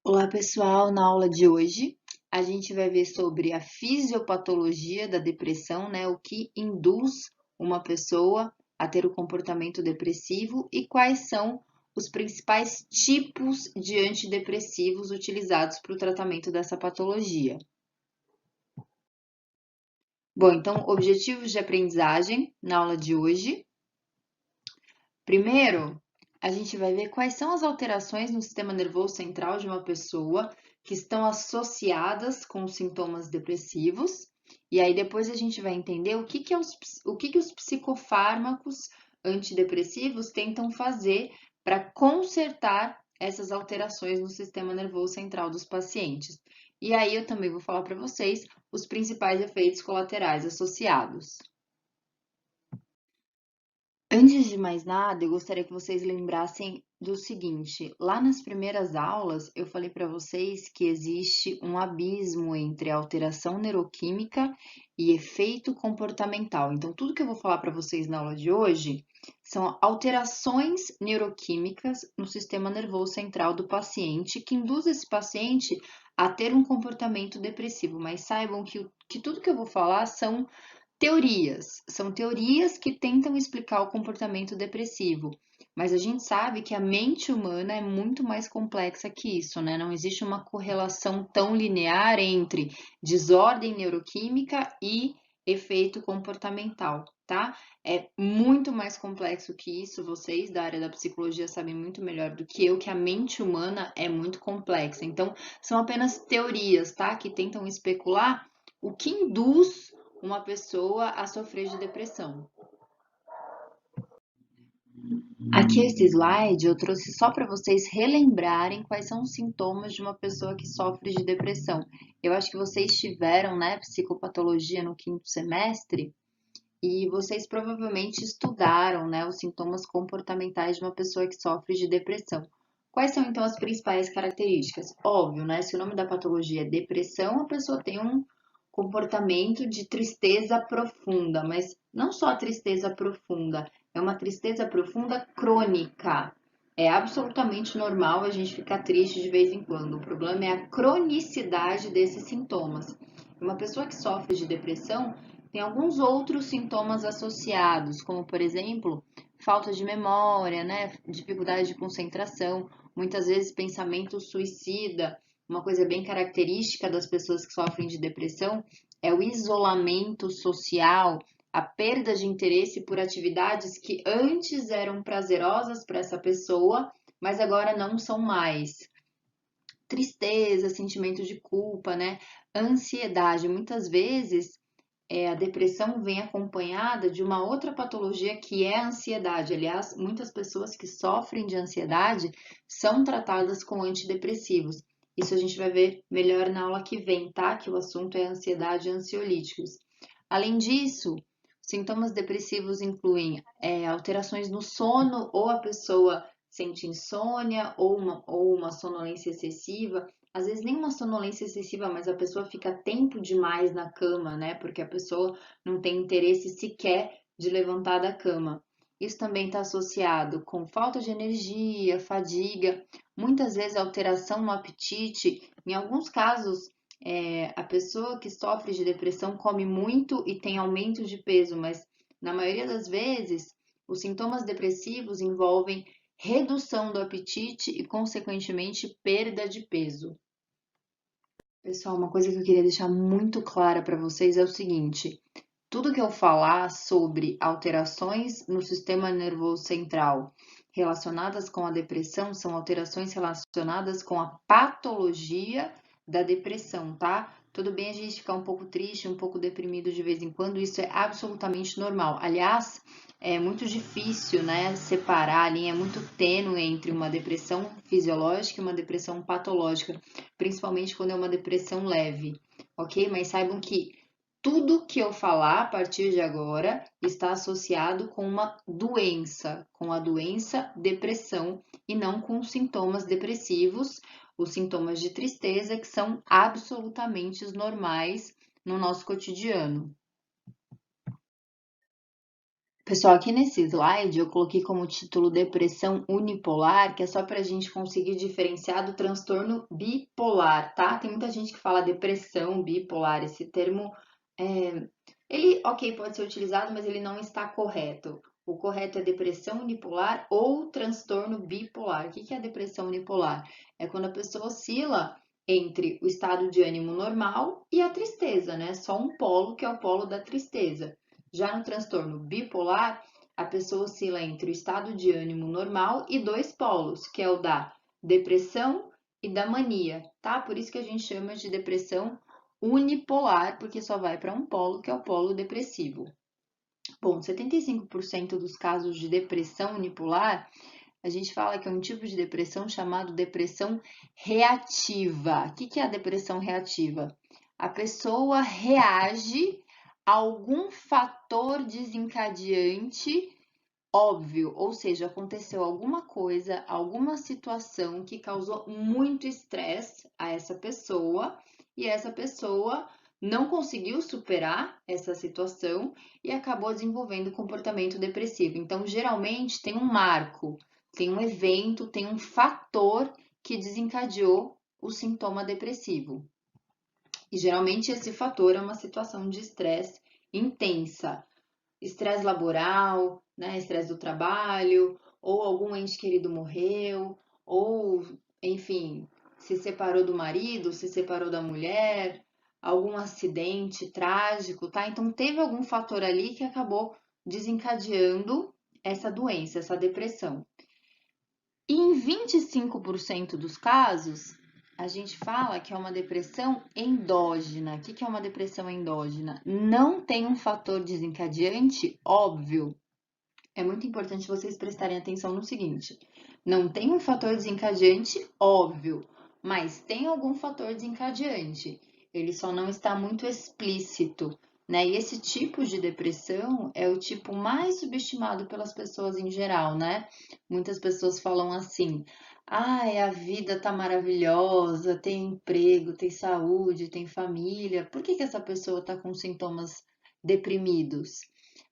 Olá, pessoal. Na aula de hoje, a gente vai ver sobre a fisiopatologia da depressão, né? O que induz uma pessoa a ter o comportamento depressivo e quais são os principais tipos de antidepressivos utilizados para o tratamento dessa patologia. Bom, então, objetivos de aprendizagem na aula de hoje. Primeiro, a gente vai ver quais são as alterações no sistema nervoso central de uma pessoa que estão associadas com os sintomas depressivos. E aí depois a gente vai entender o que que os psicofármacos antidepressivos tentam fazer para consertar essas alterações no sistema nervoso central dos pacientes. E aí eu também vou falar para vocês os principais efeitos colaterais associados. Antes de mais nada, eu gostaria que vocês lembrassem do seguinte: lá nas primeiras aulas, eu falei para vocês que existe um abismo entre alteração neuroquímica e efeito comportamental. Então, tudo que eu vou falar para vocês na aula de hoje são alterações neuroquímicas no sistema nervoso central do paciente que induz esse paciente a ter um comportamento depressivo. Mas saibam que tudo que eu vou falar são teorias que tentam explicar o comportamento depressivo, mas a gente sabe que a mente humana é muito mais complexa que isso, né? Não existe uma correlação tão linear entre desordem neuroquímica e efeito comportamental, tá? É muito mais complexo que isso. Vocês da área da psicologia sabem muito melhor do que eu que a mente humana é muito complexa. Então, são apenas teorias, tá? Que tentam especular o que induz uma pessoa a sofrer de depressão. Aqui esse slide eu trouxe só para vocês relembrarem quais são os sintomas de uma pessoa que sofre de depressão. Eu acho que vocês tiveram, né, psicopatologia no quinto semestre e vocês provavelmente estudaram, né, os sintomas comportamentais de uma pessoa que sofre de depressão. Quais são então as principais características? Óbvio, né? Se o nome da patologia é depressão, a pessoa tem um comportamento de tristeza profunda, mas não só a tristeza profunda, é uma tristeza profunda crônica. É absolutamente normal a gente ficar triste de vez em quando. O problema é a cronicidade desses sintomas. Uma pessoa que sofre de depressão tem alguns outros sintomas associados, como por exemplo, falta de memória, né? Dificuldade de concentração, muitas vezes pensamento suicida. Uma coisa bem característica das pessoas que sofrem de depressão é o isolamento social, a perda de interesse por atividades que antes eram prazerosas para essa pessoa, mas agora não são mais. Tristeza, sentimento de culpa, né? Ansiedade. Muitas vezes a depressão vem acompanhada de uma outra patologia que é a ansiedade. Aliás, muitas pessoas que sofrem de ansiedade são tratadas com antidepressivos. Isso a gente vai ver melhor na aula que vem, tá? Que o assunto é ansiedade e ansiolíticos. Além disso, sintomas depressivos incluem alterações no sono, ou a pessoa sente insônia, ou uma sonolência excessiva. Às vezes nem uma sonolência excessiva, mas a pessoa fica tempo demais na cama, né? Porque a pessoa não tem interesse sequer de levantar da cama. Isso também está associado com falta de energia, fadiga, muitas vezes alteração no apetite. Em alguns casos, a pessoa que sofre de depressão come muito e tem aumento de peso, mas na maioria das vezes, os sintomas depressivos envolvem redução do apetite e, consequentemente, perda de peso. Pessoal, uma coisa que eu queria deixar muito clara para vocês é o seguinte: tudo que eu falar sobre alterações no sistema nervoso central relacionadas com a depressão são alterações relacionadas com a patologia da depressão, tá? Tudo bem a gente ficar um pouco triste, um pouco deprimido de vez em quando, isso é absolutamente normal. Aliás, é muito difícil, né, separar a linha é muito tênue entre uma depressão fisiológica e uma depressão patológica, principalmente quando é uma depressão leve, ok? Mas saibam que tudo que eu falar a partir de agora está associado com uma doença, com a doença depressão e não com sintomas depressivos, os sintomas de tristeza que são absolutamente normais no nosso cotidiano. Pessoal, aqui nesse slide eu coloquei como título depressão unipolar, que é só para a gente conseguir diferenciar do transtorno bipolar, tá? Tem muita gente que fala depressão bipolar, esse termo, ele, ok, pode ser utilizado, mas ele não está correto. O correto é depressão unipolar ou transtorno bipolar. O que que é a depressão unipolar? É quando a pessoa oscila entre o estado de ânimo normal e a tristeza, né? Só um polo, que é o polo da tristeza. Já no transtorno bipolar, a pessoa oscila entre o estado de ânimo normal e dois polos, que é o da depressão e da mania, tá? Por isso que a gente chama de depressão unipolar, porque só vai para um polo, que é o polo depressivo. Bom, 75% dos casos de depressão unipolar, a gente fala que é um tipo de depressão chamado depressão reativa. O que é a depressão reativa? A pessoa reage a algum fator desencadeante óbvio, ou seja, aconteceu alguma coisa, alguma situação que causou muito estresse a essa pessoa e essa pessoa não conseguiu superar essa situação e acabou desenvolvendo comportamento depressivo. Então, geralmente tem um marco, tem um evento, tem um fator que desencadeou o sintoma depressivo. E geralmente esse fator é uma situação de estresse intensa, estresse laboral, né, estresse do trabalho, ou algum ente querido morreu, ou, enfim, se separou do marido, se separou da mulher, algum acidente trágico, tá? Então teve algum fator ali que acabou desencadeando essa doença, essa depressão. E em 25% dos casos, a gente fala que é uma depressão endógena. O que é uma depressão endógena? Não tem um fator desencadeante óbvio. É muito importante vocês prestarem atenção no seguinte: não tem um fator desencadeante óbvio, mas tem algum fator desencadeante. Ele só não está muito explícito, né? E esse tipo de depressão é o tipo mais subestimado pelas pessoas em geral, né? Muitas pessoas falam assim: ai, a vida tá maravilhosa, tem emprego, tem saúde, tem família. Por que que essa pessoa tá com sintomas deprimidos?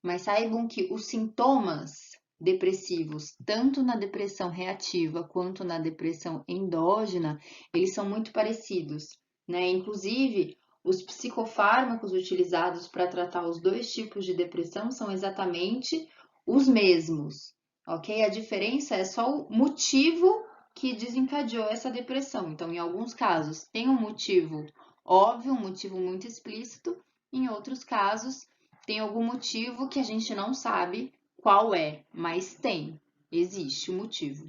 Mas saibam que os sintomas depressivos, tanto na depressão reativa quanto na depressão endógena, eles são muito parecidos, né? Inclusive, os psicofármacos utilizados para tratar os dois tipos de depressão são exatamente os mesmos, ok? A diferença é só o motivo que desencadeou essa depressão. Então, em alguns casos, tem um motivo óbvio, um motivo muito explícito, em outros casos, tem algum motivo que a gente não sabe qual é, mas tem, existe o motivo.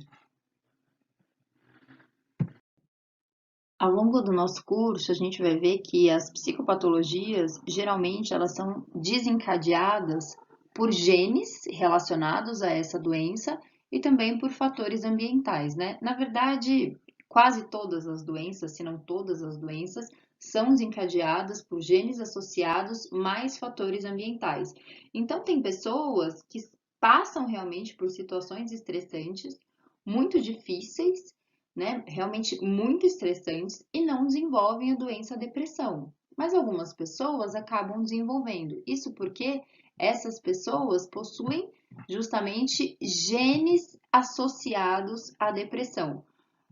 Ao longo do nosso curso, a gente vai ver que as psicopatologias, geralmente, elas são desencadeadas por genes relacionados a essa doença e também por fatores ambientais, né? Na verdade, quase todas as doenças, se não todas as doenças, são desencadeadas por genes associados mais fatores ambientais. Então, tem pessoas que passam realmente por situações estressantes, muito difíceis, né, realmente muito estressantes e não desenvolvem a doença depressão. Mas algumas pessoas acabam desenvolvendo. Isso porque essas pessoas possuem justamente genes associados à depressão.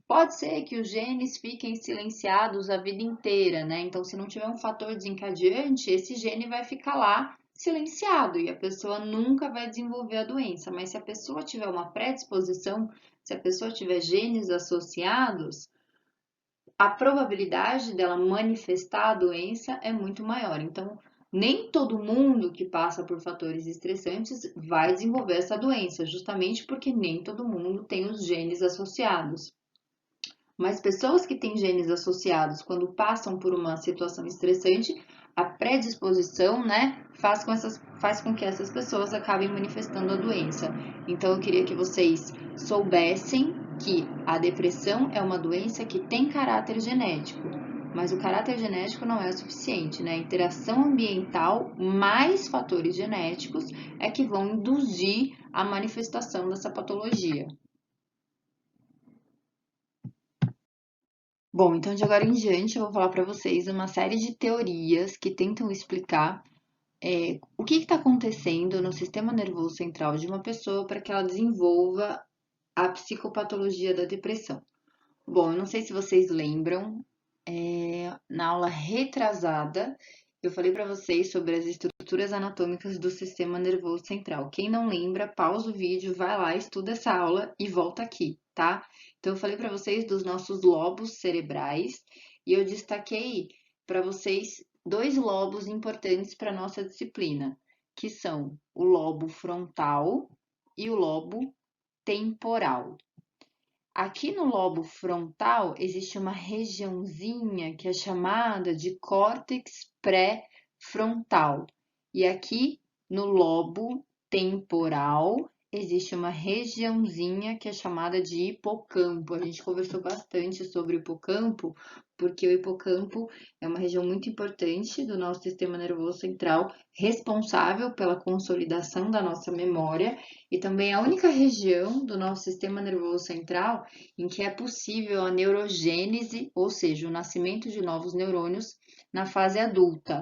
Pode ser que os genes fiquem silenciados a vida inteira, né? Então, se não tiver um fator desencadeante, esse gene vai ficar lá silenciado e a pessoa nunca vai desenvolver a doença. Mas se a pessoa tiver uma predisposição, se a pessoa tiver genes associados, a probabilidade dela manifestar a doença é muito maior. Então, nem todo mundo que passa por fatores estressantes vai desenvolver essa doença, justamente porque nem todo mundo tem os genes associados. Mas pessoas que têm genes associados, quando passam por uma situação estressante, a predisposição, né, faz com que essas pessoas acabem manifestando a doença. Então, eu queria que vocês soubessem que a depressão é uma doença que tem caráter genético, mas o caráter genético não é o suficiente, né? A interação ambiental mais fatores genéticos é que vão induzir a manifestação dessa patologia. Bom, então de agora em diante eu vou falar para vocês uma série de teorias que tentam explicar O que está acontecendo no sistema nervoso central de uma pessoa para que ela desenvolva a psicopatologia da depressão? Bom, eu não sei se vocês lembram, na aula retrasada, eu falei para vocês sobre as estruturas anatômicas do sistema nervoso central. Quem não lembra, pausa o vídeo, vai lá, estuda essa aula e volta aqui, tá? Então, eu falei para vocês dos nossos lobos cerebrais e eu destaquei para vocês dois lobos importantes para nossa disciplina, que são o lobo frontal e o lobo temporal. Aqui no lobo frontal existe uma regiãozinha que é chamada de córtex pré-frontal. E aqui no lobo temporal existe uma regiãozinha que é chamada de hipocampo. A gente conversou bastante sobre o hipocampo, porque o hipocampo é uma região muito importante do nosso sistema nervoso central, responsável pela consolidação da nossa memória e também é a única região do nosso sistema nervoso central em que é possível a neurogênese, ou seja, o nascimento de novos neurônios na fase adulta.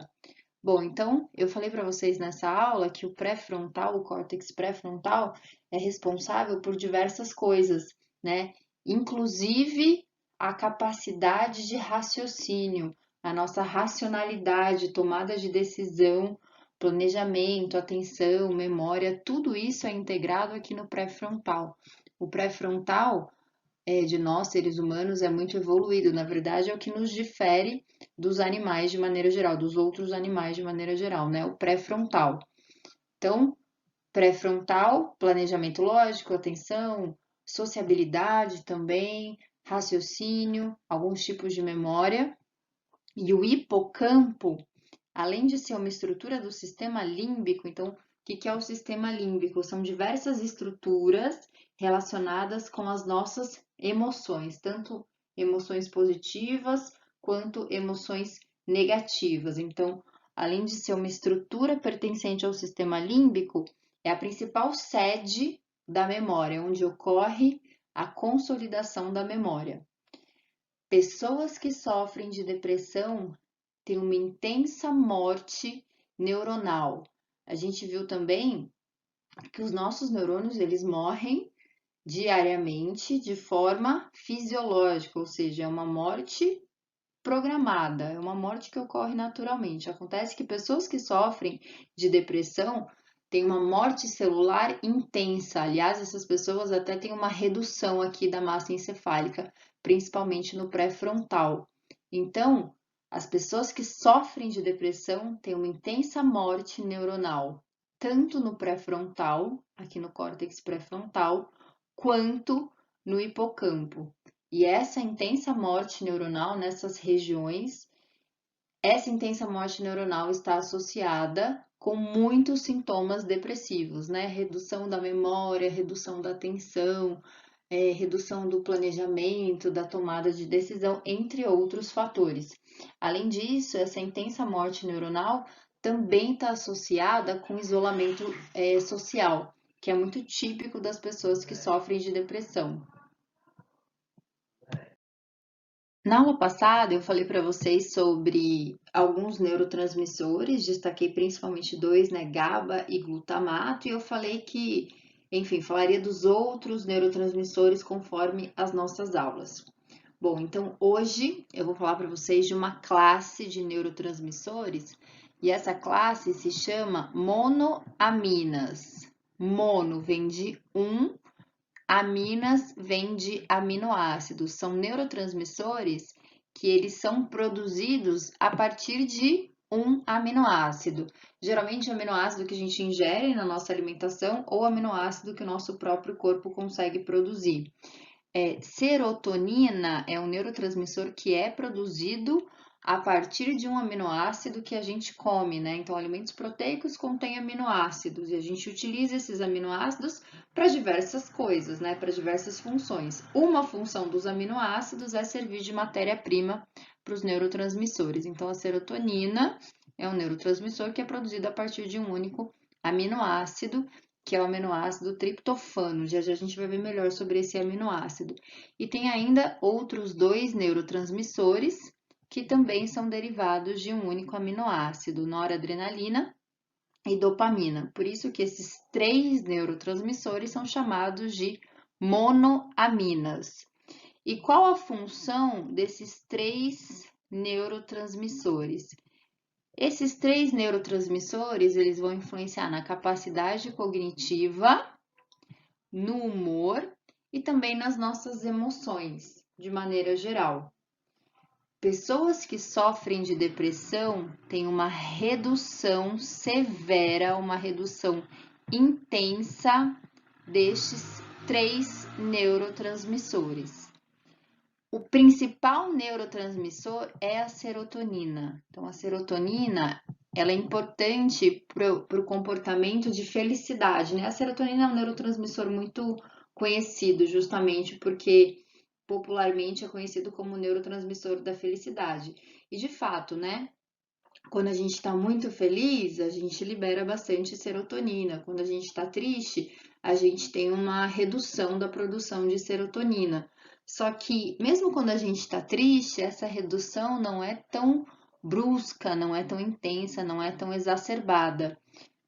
Bom, então eu falei para vocês nessa aula que o pré-frontal, o córtex pré-frontal, é responsável por diversas coisas, né? Inclusive a capacidade de raciocínio, a nossa racionalidade, tomada de decisão, planejamento, atenção, memória, tudo isso é integrado aqui no pré-frontal. O pré-frontal de nós, seres humanos, é muito evoluído. Na verdade, é o que nos difere dos animais de maneira geral, dos outros animais de maneira geral, né? O pré-frontal. Então, pré-frontal, planejamento lógico, atenção, sociabilidade também, raciocínio, alguns tipos de memória. E o hipocampo, além de ser uma estrutura do sistema límbico, então, o que é o sistema límbico? São diversas estruturas relacionadas com as nossas emoções, tanto emoções positivas quanto emoções negativas. Então, além de ser uma estrutura pertencente ao sistema límbico, é a principal sede da memória, onde ocorre a consolidação da memória. Pessoas que sofrem de depressão têm uma intensa morte neuronal. A gente viu também que os nossos neurônios eles morrem diariamente de forma fisiológica, ou seja, é uma morte programada, é uma morte que ocorre naturalmente. Acontece que pessoas que sofrem de depressão têm uma morte celular intensa. Aliás, essas pessoas até têm uma redução aqui da massa encefálica, principalmente no pré-frontal. Então, as pessoas que sofrem de depressão têm uma intensa morte neuronal, tanto no pré-frontal, aqui no córtex pré-frontal, quanto no hipocampo. E essa intensa morte neuronal nessas regiões, essa intensa morte neuronal está associada com muitos sintomas depressivos, né? Redução da memória, redução da atenção, redução do planejamento, da tomada de decisão, entre outros fatores. Além disso, essa intensa morte neuronal também está associada com isolamento social, que é muito típico das pessoas que sofrem de depressão. Na aula passada, eu falei para vocês sobre alguns neurotransmissores, destaquei principalmente dois, né, GABA e glutamato, e eu falei que, enfim, falaria dos outros neurotransmissores conforme as nossas aulas. Bom, então hoje eu vou falar para vocês de uma classe de neurotransmissores, e essa classe se chama monoaminas. Mono vem de aminas vem de aminoácidos, são neurotransmissores que eles são produzidos a partir de um aminoácido. Geralmente, aminoácido que a gente ingere na nossa alimentação ou aminoácido que o nosso próprio corpo consegue produzir. Serotonina é um neurotransmissor que é produzido a partir de um aminoácido que a gente come, né? Então, alimentos proteicos contêm aminoácidos e a gente utiliza esses aminoácidos para diversas coisas, né? Para diversas funções. Uma função dos aminoácidos é servir de matéria-prima para os neurotransmissores. Então, a serotonina é um neurotransmissor que é produzido a partir de um único aminoácido, que é o aminoácido triptofano. Já já a gente vai ver melhor sobre esse aminoácido. E tem ainda outros dois neurotransmissores que também são derivados de um único aminoácido, noradrenalina e dopamina. Por isso que esses 3 neurotransmissores são chamados de monoaminas. E qual a função desses 3 neurotransmissores? Esses 3 neurotransmissores, eles vão influenciar na capacidade cognitiva, no humor e também nas nossas emoções, de maneira geral. Pessoas que sofrem de depressão têm uma redução severa, uma redução intensa destes 3 neurotransmissores. O principal neurotransmissor é a serotonina. Então, a serotonina, ela é importante para o comportamento de felicidade, né? A serotonina é um neurotransmissor muito conhecido, justamente porque popularmente é conhecido como neurotransmissor da felicidade. E de fato, né? Quando a gente está muito feliz, a gente libera bastante serotonina. Quando a gente está triste, a gente tem uma redução da produção de serotonina. Só que, mesmo quando a gente está triste, essa redução não é tão brusca, não é tão intensa, não é tão exacerbada.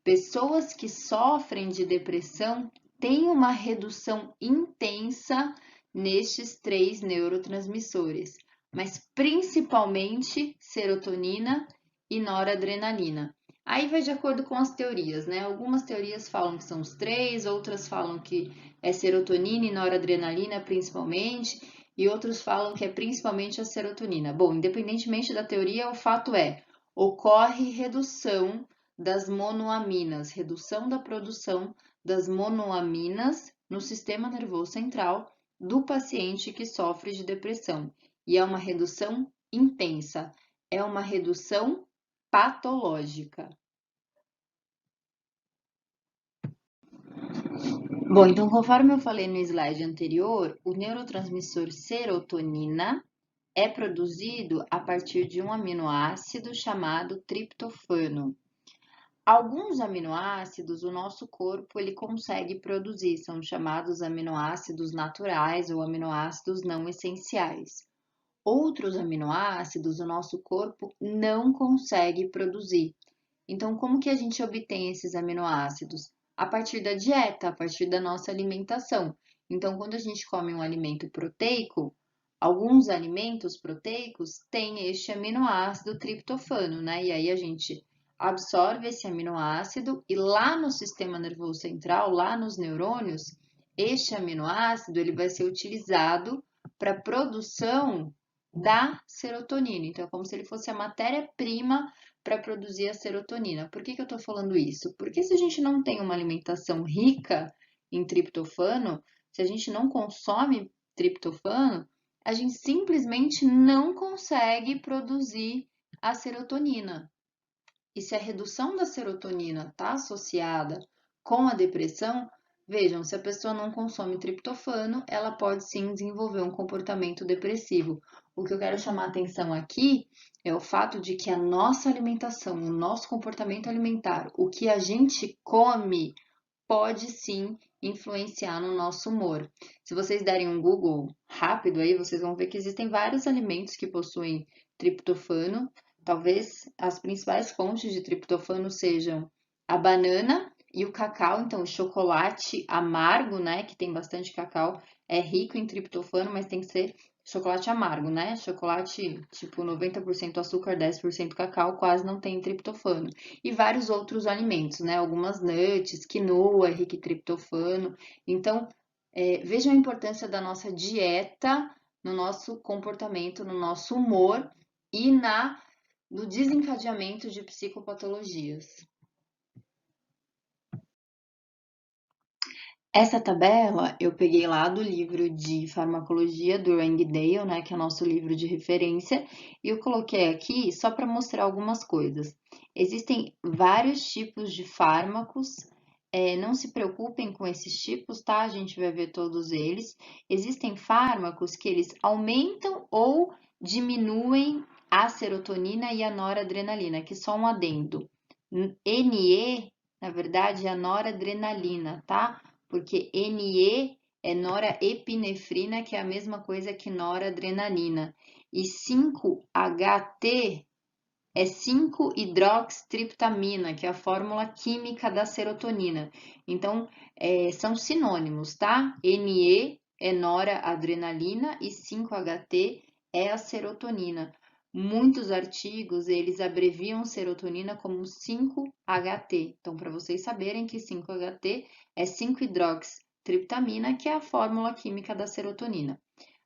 Pessoas que sofrem de depressão têm uma redução intensa nestes 3 neurotransmissores, mas principalmente serotonina e noradrenalina. Aí vai de acordo com as teorias, né? Algumas teorias falam que são os 3, outras falam que é serotonina e noradrenalina principalmente, e outros falam que é principalmente a serotonina. Bom, independentemente da teoria, o fato é, ocorre redução das monoaminas, redução da produção das monoaminas no sistema nervoso central do paciente que sofre de depressão. E é uma redução intensa, é uma redução patológica. Bom, então, conforme eu falei no slide anterior, o neurotransmissor serotonina é produzido a partir de um aminoácido chamado triptofano. Alguns aminoácidos o nosso corpo ele consegue produzir, são chamados aminoácidos naturais ou aminoácidos não essenciais. Outros aminoácidos o nosso corpo não consegue produzir. Então, como que a gente obtém esses aminoácidos? A partir da dieta, a partir da nossa alimentação. Então, quando a gente come um alimento proteico, alguns alimentos proteicos têm este aminoácido triptofano, né? E aí a gente absorve esse aminoácido e lá no sistema nervoso central, lá nos neurônios, este aminoácido ele vai ser utilizado para a produção da serotonina. Então, é como se ele fosse a matéria-prima para produzir a serotonina. Por que eu estou falando isso? Porque se a gente não tem uma alimentação rica em triptofano, se a gente não consome triptofano, a gente simplesmente não consegue produzir a serotonina. E se a redução da serotonina está associada com a depressão, vejam, se a pessoa não consome triptofano, ela pode sim desenvolver um comportamento depressivo. O que eu quero chamar a atenção aqui é o fato de que a nossa alimentação, o nosso comportamento alimentar, o que a gente come, pode sim influenciar no nosso humor. Se vocês derem um Google rápido aí, vocês vão ver que existem vários alimentos que possuem triptofano. Talvez as principais fontes de triptofano sejam a banana e o cacau, então o chocolate amargo, né, que tem bastante cacau, é rico em triptofano, mas tem que ser chocolate amargo, né? Chocolate tipo 90% açúcar, 10% cacau, quase não tem triptofano. E vários outros alimentos, né? Algumas nuts, quinoa é rica em triptofano. Então, vejam a importância da nossa dieta no nosso comportamento, no nosso humor e no desencadeamento de psicopatologias. Essa tabela eu peguei lá do livro de farmacologia do Langdale, né, que é o nosso livro de referência, e eu coloquei aqui só para mostrar algumas coisas. Existem vários tipos de fármacos, não se preocupem com esses tipos, tá? A gente vai ver todos eles. Existem fármacos que eles aumentam ou diminuem a serotonina e a noradrenalina, que só um adendo. NE, na verdade, é a noradrenalina, tá? Porque NE é noraepinefrina, que é a mesma coisa que noradrenalina. E 5-HT é 5-hidroxitriptamina, que é a fórmula química da serotonina. Então, são sinônimos, tá? NE é noradrenalina e 5-HT é a serotonina. Muitos artigos, eles abreviam serotonina como 5-HT. Então, para vocês saberem que 5-HT é 5-hidroxitriptamina, que é a fórmula química da serotonina.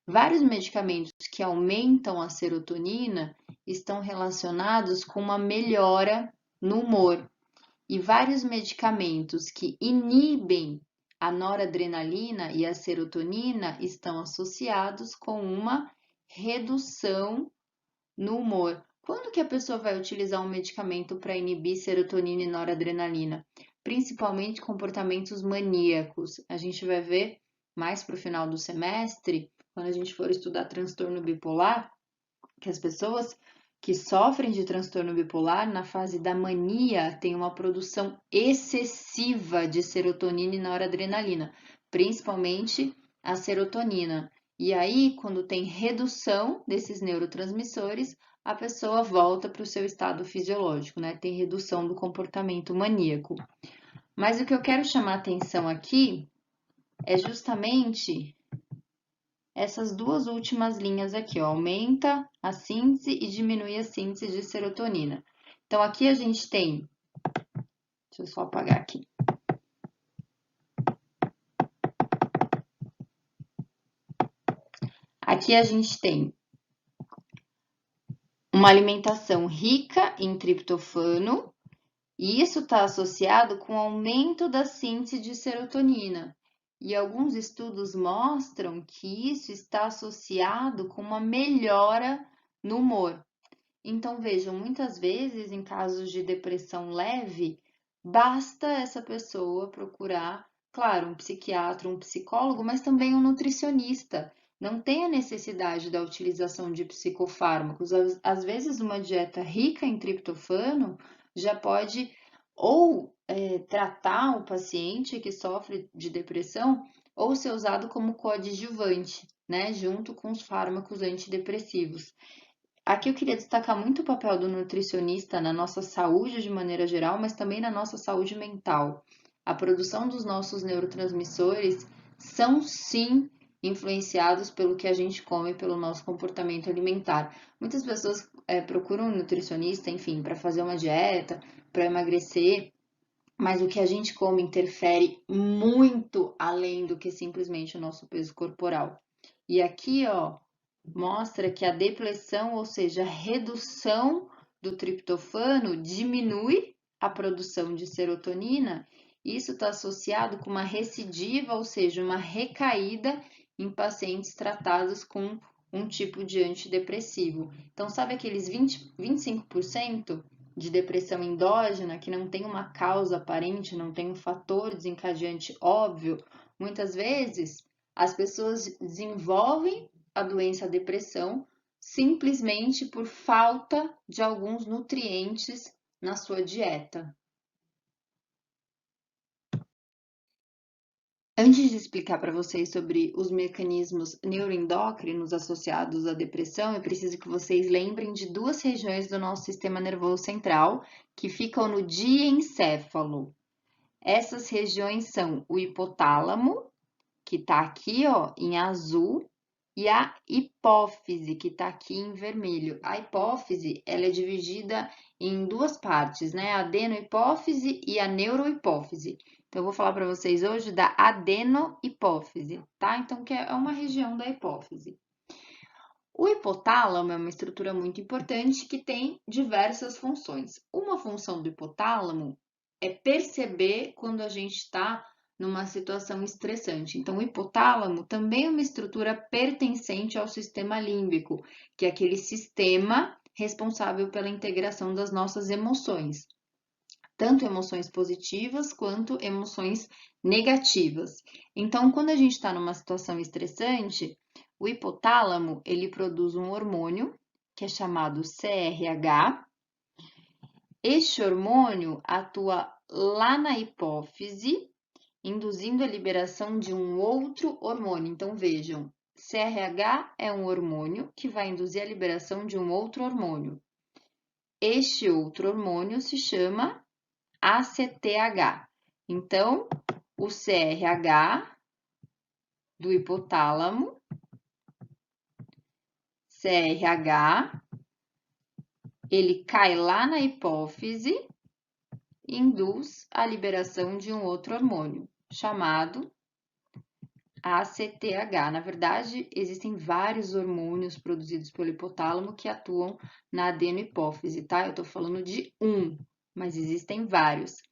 Vários medicamentos que aumentam a serotonina estão relacionados com uma melhora no humor. E vários medicamentos que inibem a noradrenalina e a serotonina estão associados com uma redução no humor. Quando que a pessoa vai utilizar um medicamento para inibir serotonina e noradrenalina? Principalmente comportamentos maníacos. A gente vai ver mais para o final do semestre, quando a gente for estudar transtorno bipolar, que as pessoas que sofrem de transtorno bipolar, na fase da mania, têm uma produção excessiva de serotonina e noradrenalina, principalmente a serotonina. E aí, quando tem redução desses neurotransmissores, a pessoa volta para o seu estado fisiológico, né? Tem redução do comportamento maníaco. Mas o que eu quero chamar a atenção aqui é justamente essas duas últimas linhas aqui, ó, aumenta a síntese e diminui a síntese de serotonina. Então, aqui a gente tem, deixa eu só apagar aqui. Aqui a gente tem uma alimentação rica em triptofano, e isso está associado com o aumento da síntese de serotonina. E alguns estudos mostram que isso está associado com uma melhora no humor. Então, vejam, muitas vezes em casos de depressão leve, basta essa pessoa procurar, claro, um psiquiatra, um psicólogo, mas também um nutricionista. Não tem a necessidade da utilização de psicofármacos. Às vezes, uma dieta rica em triptofano já pode ou tratar o paciente que sofre de depressão ou ser usado como coadjuvante, né, junto com os fármacos antidepressivos. Aqui eu queria destacar muito o papel do nutricionista na nossa saúde de maneira geral, mas também na nossa saúde mental. A produção dos nossos neurotransmissores são sim influenciados pelo que a gente come, pelo nosso comportamento alimentar. Muitas pessoas procuram um nutricionista, enfim, para fazer uma dieta, para emagrecer, mas o que a gente come interfere muito além do que simplesmente o nosso peso corporal. E aqui, ó, mostra que a depressão, ou seja, a redução do triptofano, diminui a produção de serotonina. Isso está associado com uma recidiva, ou seja, uma recaída em pacientes tratados com um tipo de antidepressivo. Então, sabe aqueles 25% de depressão endógena que não tem uma causa aparente, não tem um fator desencadeante óbvio? Muitas vezes as pessoas desenvolvem a doença, a depressão, simplesmente por falta de alguns nutrientes na sua dieta. Antes de explicar para vocês sobre os mecanismos neuroendócrinos associados à depressão, eu preciso que vocês lembrem de duas regiões do nosso sistema nervoso central que ficam no diencéfalo. Essas regiões são o hipotálamo, que está aqui, ó, em azul, e a hipófise, que está aqui em vermelho. A hipófise, ela é dividida em duas partes, né? A adenohipófise e a neurohipófise. Então, eu vou falar para vocês hoje da adenohipófise, tá? Então, que é uma região da hipófise. O hipotálamo é uma estrutura muito importante que tem diversas funções. Uma função do hipotálamo é perceber quando a gente está numa situação estressante. Então, o hipotálamo também é uma estrutura pertencente ao sistema límbico, que é aquele sistema responsável pela integração das nossas emoções, tanto emoções positivas quanto emoções negativas. Então, quando a gente está numa situação estressante, o hipotálamo ele produz um hormônio que é chamado CRH. Este hormônio atua lá na hipófise, induzindo a liberação de um outro hormônio. Então, vejam, CRH é um hormônio que vai induzir a liberação de um outro hormônio. Este outro hormônio se chama ACTH. Então, o CRH do hipotálamo, CRH, ele cai lá na hipófise e induz a liberação de um outro hormônio, chamado ACTH. Na verdade, existem vários hormônios produzidos pelo hipotálamo que atuam na adenohipófise, tá? Eu tô falando de um, mas existem vários.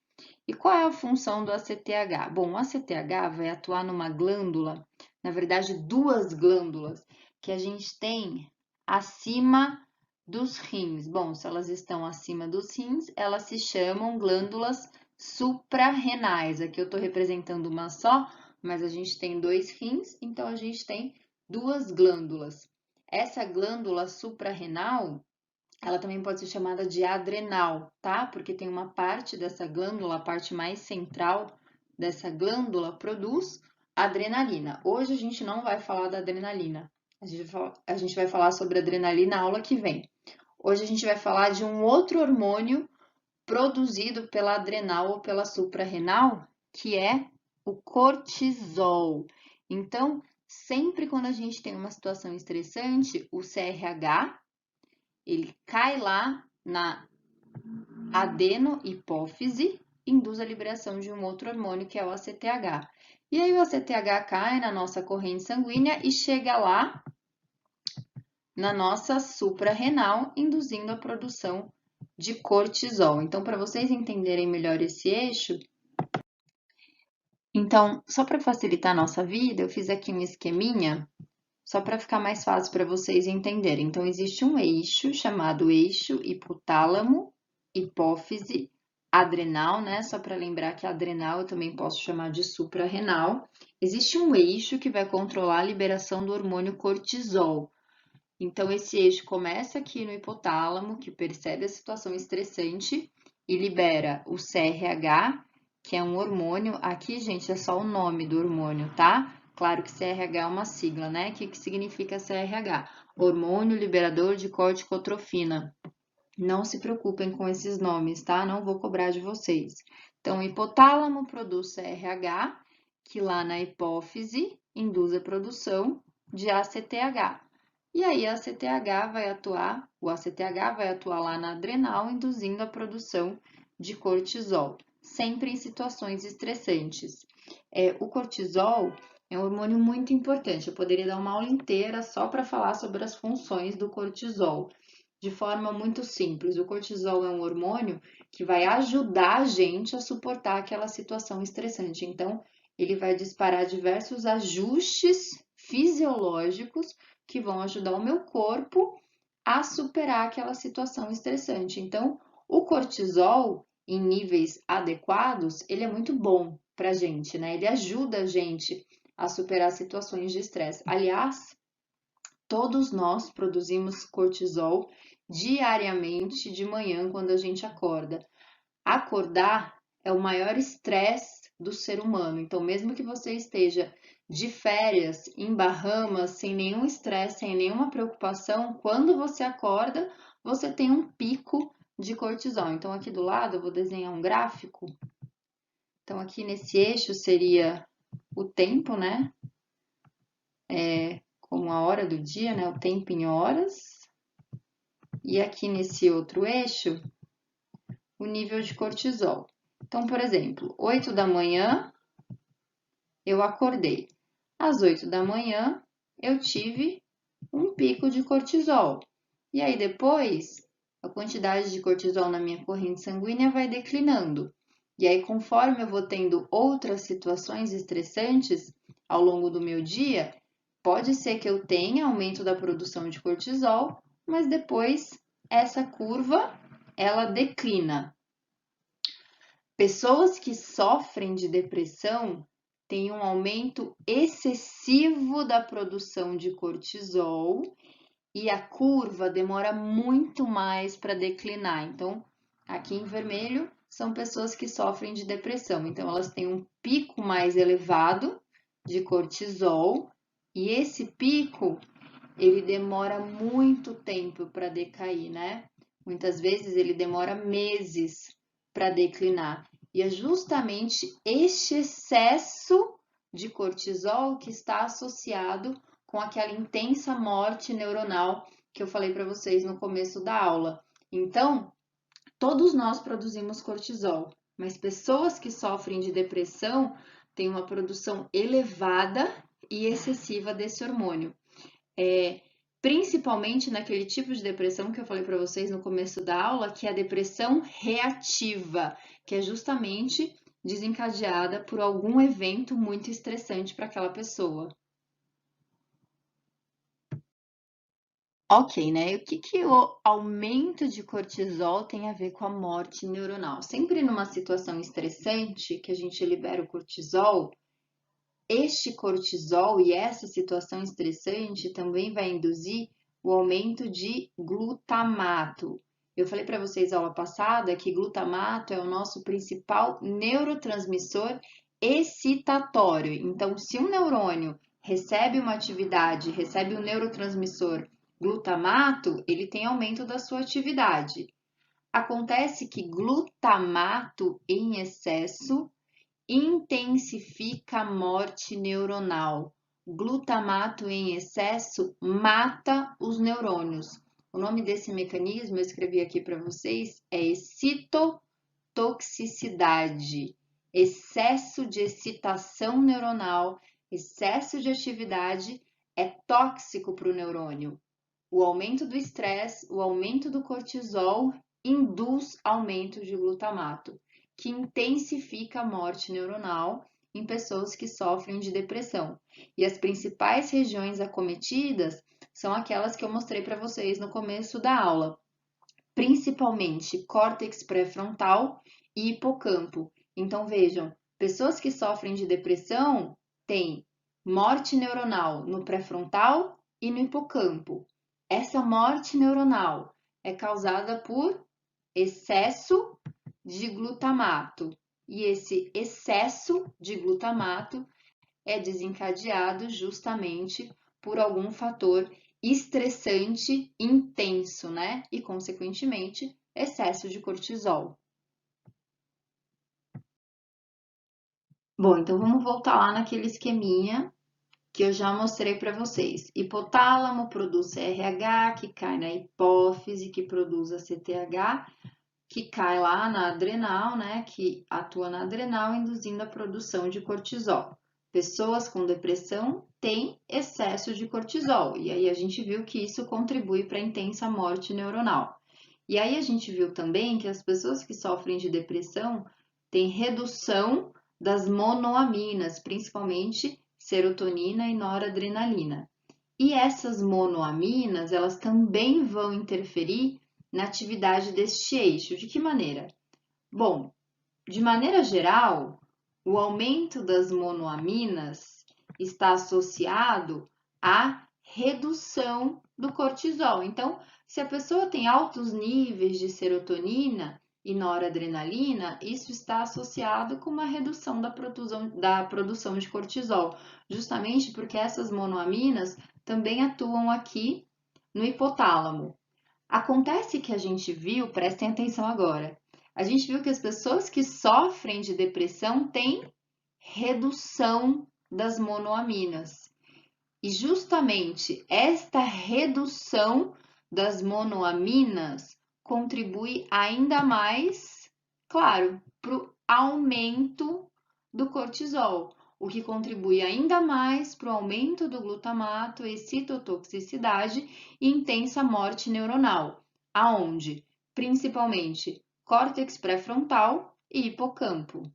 E qual é a função do ACTH? Bom, o ACTH vai atuar numa glândula, na verdade, duas glândulas que a gente tem acima dos rins. Bom, se elas estão acima dos rins, elas se chamam glândulas suprarrenais. Aqui eu estou representando uma só, mas a gente tem dois rins, então a gente tem duas glândulas. Essa glândula suprarrenal, ela também pode ser chamada de adrenal, tá? Porque tem uma parte dessa glândula, a parte mais central dessa glândula, produz adrenalina. Hoje a gente não vai falar da adrenalina. A gente vai falar sobre adrenalina na aula que vem. Hoje a gente vai falar de um outro hormônio produzido pela adrenal ou pela suprarrenal, que é o cortisol. Então, sempre quando a gente tem uma situação estressante, o CRH, ele cai lá na adenohipófise e induz a liberação de um outro hormônio, que é o ACTH. E aí o ACTH cai na nossa corrente sanguínea e chega lá na nossa suprarrenal, induzindo a produção de cortisol. Então, para vocês entenderem melhor esse eixo, então, só para facilitar a nossa vida, eu fiz aqui um esqueminha, só para ficar mais fácil para vocês entenderem. Então, existe um eixo chamado eixo hipotálamo, hipófise, adrenal, né? Só para lembrar que adrenal eu também posso chamar de suprarrenal. Existe um eixo que vai controlar a liberação do hormônio cortisol. Então, esse eixo começa aqui no hipotálamo, que percebe a situação estressante e libera o CRH, que é um hormônio. Aqui, gente, é só o nome do hormônio, tá? Claro que CRH é uma sigla, né? O que significa CRH? Hormônio liberador de corticotrofina. Não se preocupem com esses nomes, tá? Não vou cobrar de vocês. Então, o hipotálamo produz CRH, que lá na hipófise induz a produção de ACTH. E aí, o ACTH vai atuar lá na adrenal, induzindo a produção de cortisol, sempre em situações estressantes. O cortisol é um hormônio muito importante. Eu poderia dar uma aula inteira só para falar sobre as funções do cortisol. De forma muito simples, o cortisol é um hormônio que vai ajudar a gente a suportar aquela situação estressante. Então, ele vai disparar diversos ajustes fisiológicos que vão ajudar o meu corpo a superar aquela situação estressante. Então, o cortisol, em níveis adequados, ele é muito bom para a gente, né? Ele ajuda a gente a superar situações de estresse. Aliás, todos nós produzimos cortisol diariamente de manhã quando a gente acorda. Acordar é o maior estresse do ser humano. Então, mesmo que você esteja de férias em Bahamas, sem nenhum estresse, sem nenhuma preocupação, quando você acorda, você tem um pico de cortisol. Então, aqui do lado eu vou desenhar um gráfico. Então, aqui nesse eixo seria o tempo, né? Como a hora do dia, né? O tempo em horas. E aqui nesse outro eixo, o nível de cortisol. Então, por exemplo, 8 da manhã, eu acordei. Às 8 da manhã, eu tive um pico de cortisol. E aí depois, a quantidade de cortisol na minha corrente sanguínea vai declinando. E aí, conforme eu vou tendo outras situações estressantes ao longo do meu dia, pode ser que eu tenha aumento da produção de cortisol, mas depois essa curva, ela declina. Pessoas que sofrem de depressão têm um aumento excessivo da produção de cortisol e a curva demora muito mais para declinar. Então, aqui em vermelho são pessoas que sofrem de depressão. Então, elas têm um pico mais elevado de cortisol e esse pico ele demora muito tempo para decair, né? Muitas vezes ele demora meses para declinar. E é justamente este excesso de cortisol que está associado com aquela intensa morte neuronal que eu falei para vocês no começo da aula. Então, todos nós produzimos cortisol, mas pessoas que sofrem de depressão têm uma produção elevada e excessiva desse hormônio. Principalmente naquele tipo de depressão que eu falei para vocês no começo da aula, que é a depressão reativa, que é justamente desencadeada por algum evento muito estressante para aquela pessoa. Ok, né? E o que o aumento de cortisol tem a ver com a morte neuronal? Sempre numa situação estressante que a gente libera o cortisol, este cortisol e essa situação estressante também vai induzir o aumento de glutamato. Eu falei para vocês aula passada que glutamato é o nosso principal neurotransmissor excitatório. Então, se um neurônio recebe uma atividade, recebe um neurotransmissor glutamato, ele tem aumento da sua atividade. Acontece que glutamato em excesso intensifica a morte neuronal. Glutamato em excesso mata os neurônios. O nome desse mecanismo, eu escrevi aqui para vocês, é excitotoxicidade. Excesso de excitação neuronal, excesso de atividade é tóxico para o neurônio. O aumento do estresse, o aumento do cortisol induz aumento de glutamato, que intensifica a morte neuronal em pessoas que sofrem de depressão. E as principais regiões acometidas são aquelas que eu mostrei para vocês no começo da aula, principalmente córtex pré-frontal e hipocampo. Então vejam, pessoas que sofrem de depressão têm morte neuronal no pré-frontal e no hipocampo. Essa morte neuronal é causada por excesso de glutamato. E esse excesso de glutamato é desencadeado justamente por algum fator estressante intenso, né? E, consequentemente, excesso de cortisol. Bom, então vamos voltar lá naquele esqueminha que eu já mostrei para vocês. Hipotálamo produz CRH, que cai na hipófise, que produz a CTH, que cai lá na adrenal, né? Que atua na adrenal, induzindo a produção de cortisol. Pessoas com depressão têm excesso de cortisol, e aí a gente viu que isso contribui para a intensa morte neuronal. E aí a gente viu também que as pessoas que sofrem de depressão têm redução das monoaminas, principalmente serotonina e noradrenalina. E essas monoaminas, elas também vão interferir na atividade deste eixo. De que maneira? Bom, de maneira geral, o aumento das monoaminas está associado à redução do cortisol. Então, se a pessoa tem altos níveis de serotonina e noradrenalina, isso está associado com uma redução da produção de cortisol, justamente porque essas monoaminas também atuam aqui no hipotálamo. Acontece que a gente viu, prestem atenção agora, a gente viu que as pessoas que sofrem de depressão têm redução das monoaminas. E justamente esta redução das monoaminas contribui ainda mais, claro, para o aumento do cortisol, o que contribui ainda mais para o aumento do glutamato, excitotoxicidade e intensa morte neuronal, aonde? Principalmente córtex pré-frontal e hipocampo.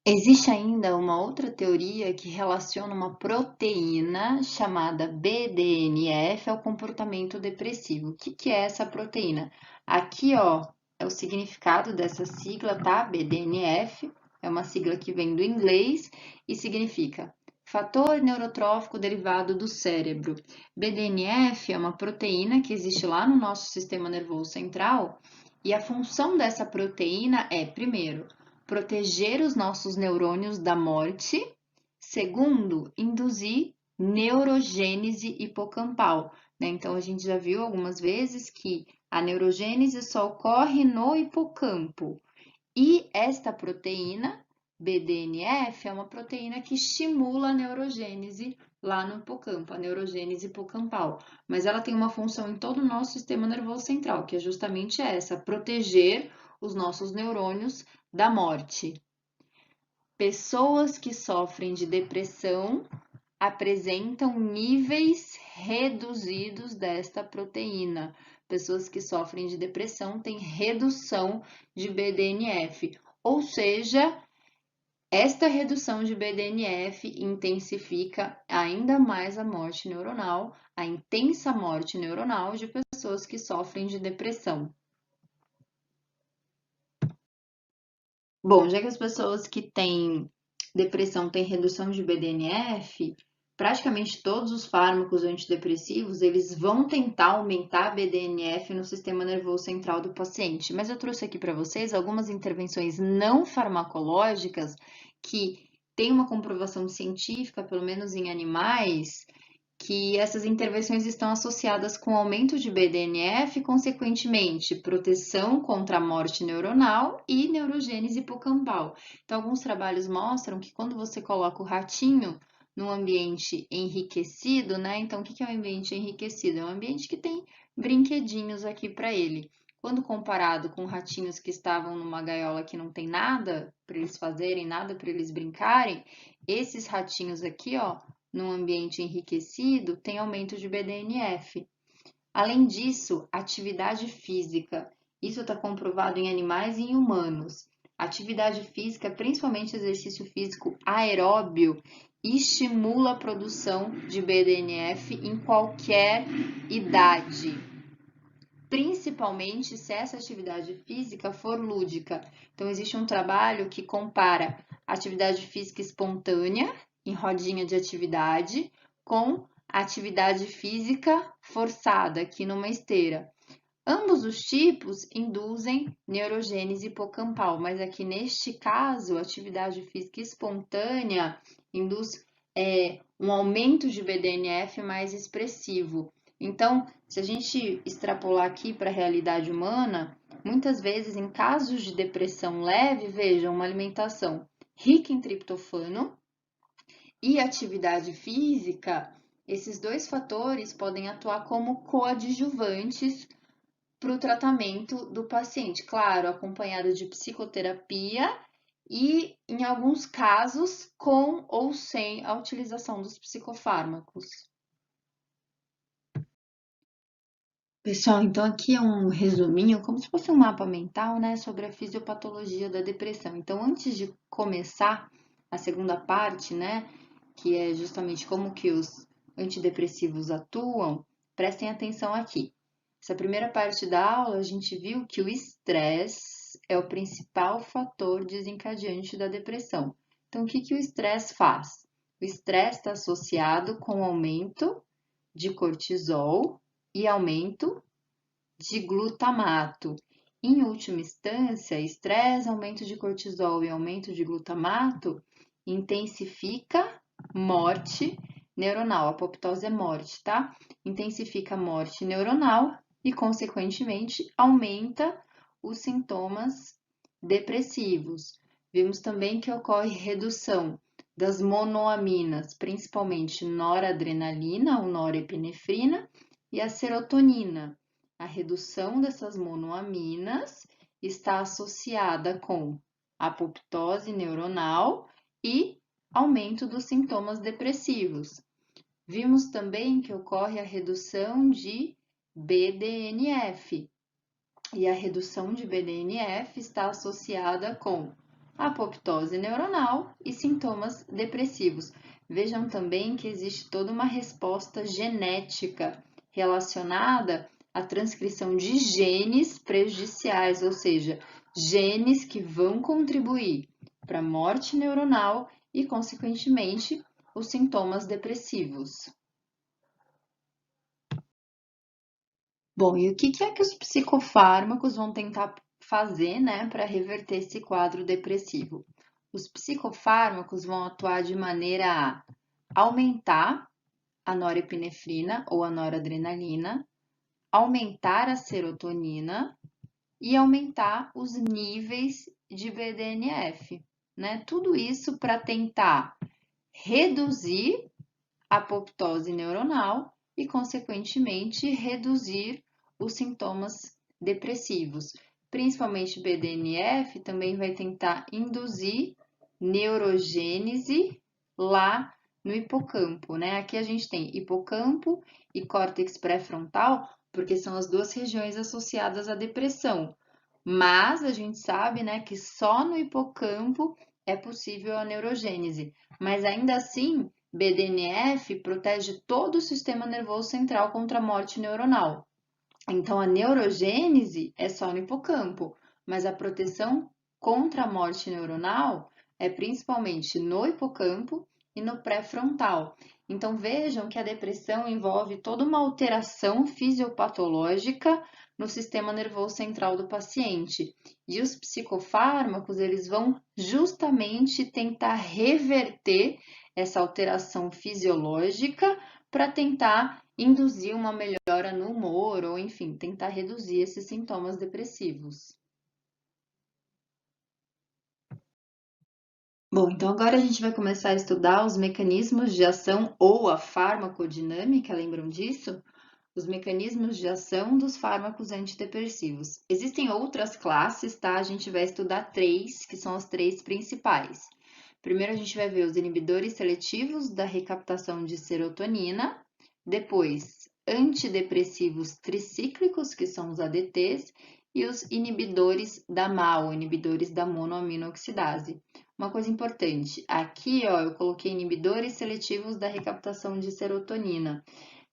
Existe ainda uma outra teoria que relaciona uma proteína chamada BDNF ao comportamento depressivo. O que é essa proteína? Aqui, ó, é o significado dessa sigla, tá? BDNF é uma sigla que vem do inglês e significa fator neurotrófico derivado do cérebro. BDNF é uma proteína que existe lá no nosso sistema nervoso central e a função dessa proteína é, primeiro, proteger os nossos neurônios da morte. Segundo, induzir neurogênese hipocampal, né? Então, a gente já viu algumas vezes que a neurogênese só ocorre no hipocampo. E esta proteína, BDNF, é uma proteína que estimula a neurogênese lá no hipocampo, a neurogênese hipocampal. Mas ela tem uma função em todo o nosso sistema nervoso central, que é justamente essa, proteger os nossos neurônios da morte. Pessoas que sofrem de depressão apresentam níveis reduzidos desta proteína. Pessoas que sofrem de depressão têm redução de BDNF, ou seja, esta redução de BDNF intensifica ainda mais a morte neuronal, a intensa morte neuronal de pessoas que sofrem de depressão. Bom, já que as pessoas que têm depressão têm redução de BDNF, praticamente todos os fármacos antidepressivos, eles vão tentar aumentar a BDNF no sistema nervoso central do paciente. Mas eu trouxe aqui para vocês algumas intervenções não farmacológicas que têm uma comprovação científica, pelo menos em animais, que essas intervenções estão associadas com aumento de BDNF e, consequentemente, proteção contra a morte neuronal e neurogênese hipocampal. Então, alguns trabalhos mostram que quando você coloca o ratinho num ambiente enriquecido, né? Então, o que é um ambiente enriquecido? É um ambiente que tem brinquedinhos aqui para ele. Quando comparado com ratinhos que estavam numa gaiola que não tem nada para eles fazerem, nada para eles brincarem, esses ratinhos aqui, ó, num ambiente enriquecido, tem aumento de BDNF. Além disso, atividade física. Isso está comprovado em animais e em humanos. Atividade física, principalmente exercício físico aeróbio, estimula a produção de BDNF em qualquer idade, principalmente se essa atividade física for lúdica. Então, existe um trabalho que compara atividade física espontânea, em rodinha de atividade, com atividade física forçada, aqui numa esteira. Ambos os tipos induzem neurogênese hipocampal, mas aqui neste caso, a atividade física espontânea induz um aumento de BDNF mais expressivo. Então, se a gente extrapolar aqui para a realidade humana, muitas vezes em casos de depressão leve, vejam, uma alimentação rica em triptofano e atividade física, esses dois fatores podem atuar como coadjuvantes para o tratamento do paciente, claro, acompanhado de psicoterapia e, em alguns casos, com ou sem a utilização dos psicofármacos. Pessoal, então aqui é um resuminho, como se fosse um mapa mental, né, sobre a fisiopatologia da depressão. Então, antes de começar a segunda parte, né, que é justamente como que os antidepressivos atuam, prestem atenção aqui. Essa primeira parte da aula, a gente viu que o estresse é o principal fator desencadeante da depressão. Então, o que que o estresse faz? O estresse está associado com aumento de cortisol e aumento de glutamato. Em última instância, estresse, aumento de cortisol e aumento de glutamato intensifica morte neuronal. Apoptose é morte, tá? Intensifica a morte neuronal e, consequentemente, aumenta os sintomas depressivos. Vimos também que ocorre redução das monoaminas, principalmente noradrenalina ou norepinefrina e a serotonina. A redução dessas monoaminas está associada com apoptose neuronal e aumento dos sintomas depressivos. Vimos também que ocorre a redução de BDNF, e a redução de BDNF está associada com apoptose neuronal e sintomas depressivos. Vejam também que existe toda uma resposta genética relacionada à transcrição de genes prejudiciais, ou seja, genes que vão contribuir para a morte neuronal e, consequentemente, os sintomas depressivos. Bom, e o que é que os psicofármacos vão tentar fazer, né, para reverter esse quadro depressivo? Os psicofármacos vão atuar de maneira a aumentar a norepinefrina ou a noradrenalina, aumentar a serotonina e aumentar os níveis de BDNF, né? Tudo isso para tentar reduzir a apoptose neuronal e, consequentemente, reduzir os sintomas depressivos. Principalmente BDNF também vai tentar induzir neurogênese lá no hipocampo, né? Aqui a gente tem hipocampo e córtex pré-frontal, porque são as duas regiões associadas à depressão. Mas a gente sabe, né, que só no hipocampo é possível a neurogênese. Mas ainda assim, BDNF protege todo o sistema nervoso central contra a morte neuronal. Então, a neurogênese é só no hipocampo, mas a proteção contra a morte neuronal é principalmente no hipocampo e no pré-frontal. Então, vejam que a depressão envolve toda uma alteração fisiopatológica no sistema nervoso central do paciente. E os psicofármacos, eles vão justamente tentar reverter essa alteração fisiológica para tentar induzir uma melhora no humor ou, enfim, tentar reduzir esses sintomas depressivos. Bom, então agora a gente vai começar a estudar os mecanismos de ação ou a farmacodinâmica, lembram disso? Os mecanismos de ação dos fármacos antidepressivos. Existem outras classes, tá? A gente vai estudar três, que são as três principais. Primeiro a gente vai ver os inibidores seletivos da recaptação de serotonina, depois antidepressivos tricíclicos, que são os ADTs, e os inibidores da MAO, inibidores da monoaminoxidase. Uma coisa importante, aqui ó, eu coloquei inibidores seletivos da recaptação de serotonina.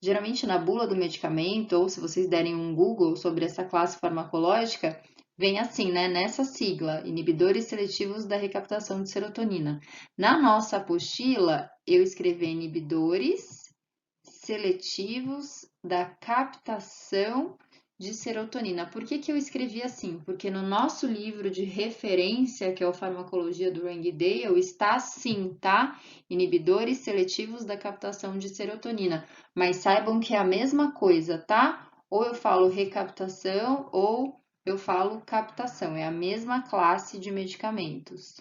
Geralmente na bula do medicamento, ou se vocês derem um Google sobre essa classe farmacológica, vem assim, né? Nessa sigla, inibidores seletivos da recaptação de serotonina. Na nossa apostila, eu escrevi inibidores seletivos da captação de serotonina. Por que que eu escrevi assim? Porque no nosso livro de referência, que é o Farmacologia do Rangdale, está assim, tá? Inibidores seletivos da captação de serotonina. Mas saibam que é a mesma coisa, tá? Ou eu falo recaptação ou eu falo captação. É a mesma classe de medicamentos.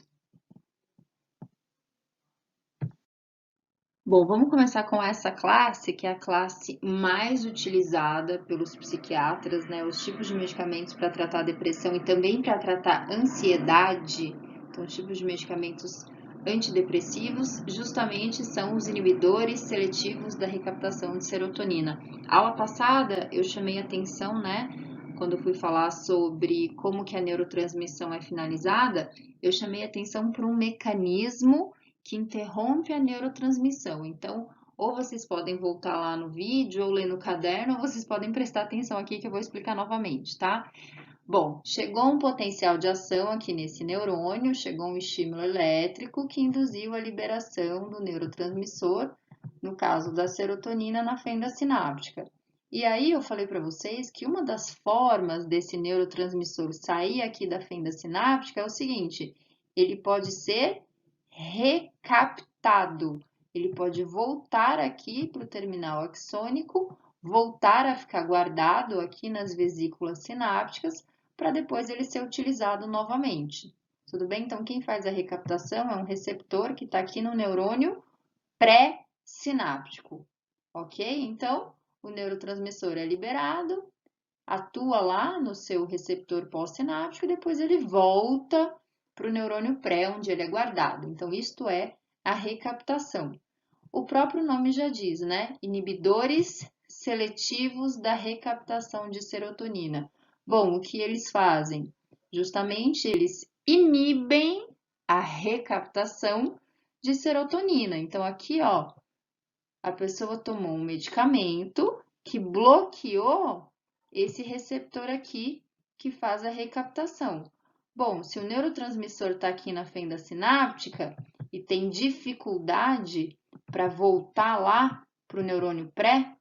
Bom, vamos começar com essa classe, que é a classe mais utilizada pelos psiquiatras, né? Os tipos de medicamentos para tratar depressão e também para tratar ansiedade. Então, os tipos de medicamentos antidepressivos justamente são os inibidores seletivos da recaptação de serotonina. Aula passada eu chamei atenção, né? Quando eu fui falar sobre como que a neurotransmissão é finalizada, eu chamei atenção para um mecanismo que interrompe a neurotransmissão. Então, ou vocês podem voltar lá no vídeo ou ler no caderno, ou vocês podem prestar atenção aqui que eu vou explicar novamente, tá? Bom, chegou um potencial de ação aqui nesse neurônio, chegou um estímulo elétrico que induziu a liberação do neurotransmissor, no caso da serotonina, na fenda sináptica. E aí eu falei para vocês que uma das formas desse neurotransmissor sair aqui da fenda sináptica é o seguinte: ele pode ser recaptado. Ele pode voltar aqui para o terminal axônico, voltar a ficar guardado aqui nas vesículas sinápticas, para depois ele ser utilizado novamente. Tudo bem? Então, quem faz a recaptação é um receptor que está aqui no neurônio pré-sináptico, ok? Então, o neurotransmissor é liberado, atua lá no seu receptor pós-sináptico e depois ele volta para o neurônio pré, onde ele é guardado. Então, isto é a recaptação. O próprio nome já diz, né? Inibidores seletivos da recaptação de serotonina. Bom, o que eles fazem? Justamente eles inibem a recaptação de serotonina. Então, aqui, ó, a pessoa tomou um medicamento que bloqueou esse receptor aqui que faz a recaptação. Bom, se o neurotransmissor está aqui na fenda sináptica e tem dificuldade para voltar lá para o neurônio pré,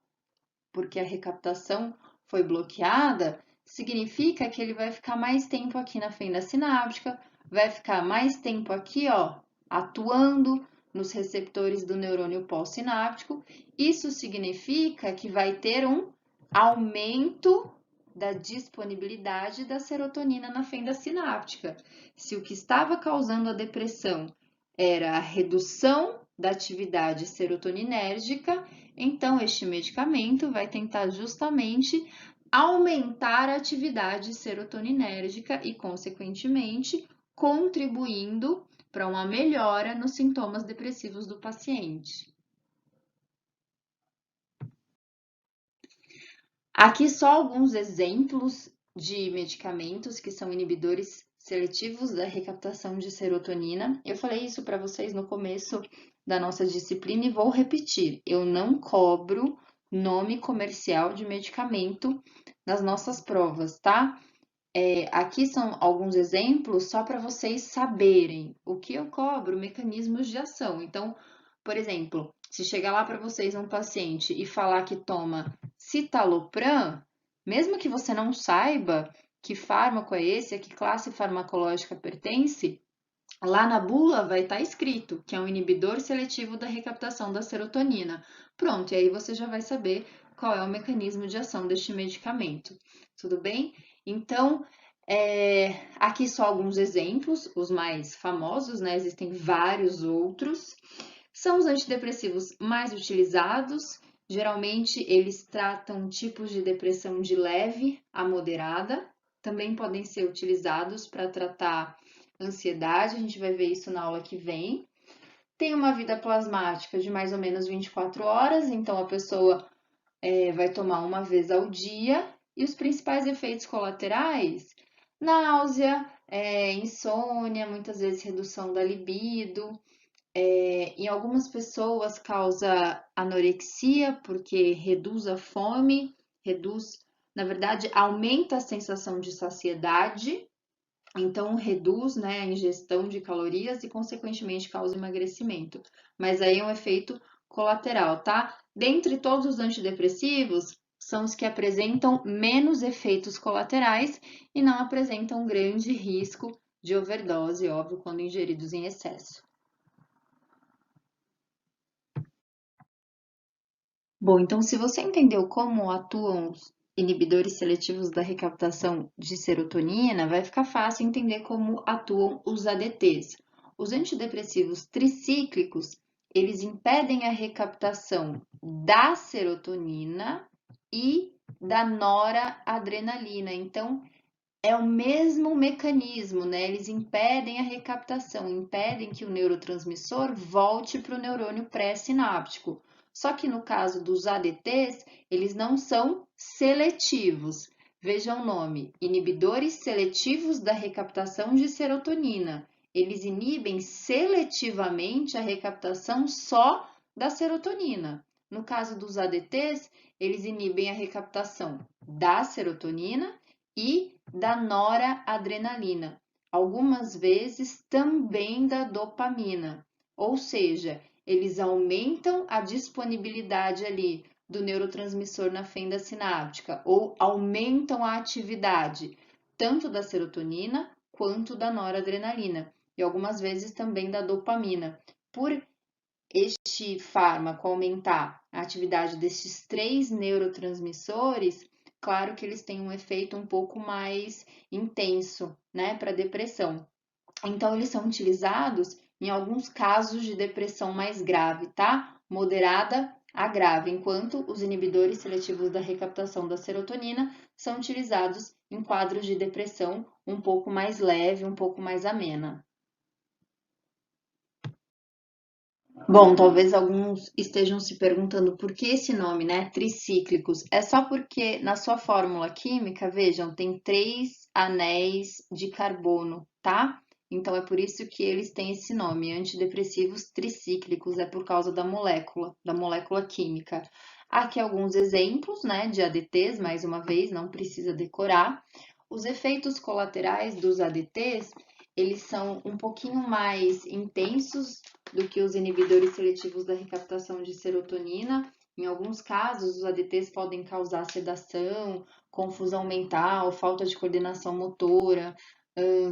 porque a recaptação foi bloqueada, significa que ele vai ficar mais tempo aqui na fenda sináptica, vai ficar mais tempo aqui, ó, atuando nos receptores do neurônio pós-sináptico. Isso significa que vai ter um aumento da disponibilidade da serotonina na fenda sináptica. Se o que estava causando a depressão era a redução da atividade serotoninérgica, então este medicamento vai tentar justamente aumentar a atividade serotoninérgica e, consequentemente, contribuindo para uma melhora nos sintomas depressivos do paciente. Aqui só alguns exemplos de medicamentos que são inibidores seletivos da recaptação de serotonina. Eu falei isso para vocês no começo da nossa disciplina e vou repetir. Eu não cobro nome comercial de medicamento nas nossas provas, tá? Aqui são alguns exemplos só para vocês saberem o que eu cobro, mecanismos de ação. Então, por exemplo, se chegar lá para vocês um paciente e falar que toma citalopram, mesmo que você não saiba que fármaco é esse, a que classe farmacológica pertence, lá na bula vai estar escrito que é um inibidor seletivo da recaptação da serotonina. Pronto, e aí você já vai saber qual é o mecanismo de ação deste medicamento. Tudo bem? Então, aqui só alguns exemplos, os mais famosos, né? Existem vários outros. São os antidepressivos mais utilizados. Geralmente, eles tratam tipos de depressão de leve a moderada. Também podem ser utilizados para tratar ansiedade, a gente vai ver isso na aula que vem. Tem uma vida plasmática de mais ou menos 24 horas, então a pessoa vai tomar uma vez ao dia. E os principais efeitos colaterais: náusea, insônia, muitas vezes redução da libido. Em algumas pessoas causa anorexia, porque reduz a fome, na verdade, aumenta a sensação de saciedade. Então, reduz, né, a ingestão de calorias e, consequentemente, causa emagrecimento. Mas aí é um efeito colateral, tá? Dentre todos os antidepressivos, são os que apresentam menos efeitos colaterais e não apresentam grande risco de overdose, óbvio, quando ingeridos em excesso. Bom, então, se você entendeu como atuam os inibidores seletivos da recaptação de serotonina, vai ficar fácil entender como atuam os ADTs. Os antidepressivos tricíclicos, eles impedem a recaptação da serotonina e da noradrenalina. Então, é o mesmo mecanismo, né? Eles impedem a recaptação, impedem que o neurotransmissor volte para o neurônio pré-sináptico. Só que no caso dos ADTs, eles não são seletivos. Veja o nome: inibidores seletivos da recaptação de serotonina. Eles inibem seletivamente a recaptação só da serotonina. No caso dos ADTs, eles inibem a recaptação da serotonina e da noradrenalina, algumas vezes também da dopamina, ou seja, eles aumentam a disponibilidade ali do neurotransmissor na fenda sináptica ou aumentam a atividade tanto da serotonina quanto da noradrenalina e algumas vezes também da dopamina. Por este fármaco aumentar a atividade desses três neurotransmissores, claro que eles têm um efeito um pouco mais intenso, né, para depressão. Então, eles são utilizados em alguns casos de depressão mais grave, tá? Moderada a grave, enquanto os inibidores seletivos da recaptação da serotonina são utilizados em quadros de depressão um pouco mais leve, um pouco mais amena. Bom, talvez alguns estejam se perguntando por que esse nome, né? Tricíclicos. É só porque na sua fórmula química, vejam, tem 3 anéis de carbono, tá? Então é por isso que eles têm esse nome, antidepressivos tricíclicos, é por causa da molécula química. Aqui alguns exemplos, né, de ADTs, mais uma vez, não precisa decorar. Os efeitos colaterais dos ADTs, eles são um pouquinho mais intensos do que os inibidores seletivos da recaptação de serotonina. Em alguns casos, os ADTs podem causar sedação, confusão mental, falta de coordenação motora,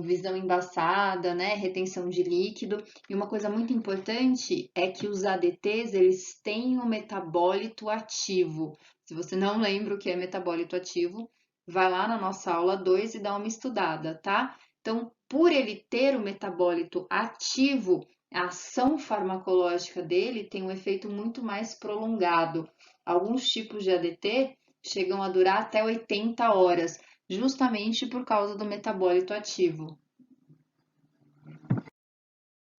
visão embaçada, né? Retenção de líquido. E uma coisa muito importante é que os ADTs, eles têm um metabólito ativo. Se você não lembra o que é metabólito ativo, vai lá na nossa aula 2 e dá uma estudada, tá? Então, por ele ter o metabólito ativo, a ação farmacológica dele tem um efeito muito mais prolongado. Alguns tipos de ADT chegam a durar até 80 horas, justamente por causa do metabólito ativo.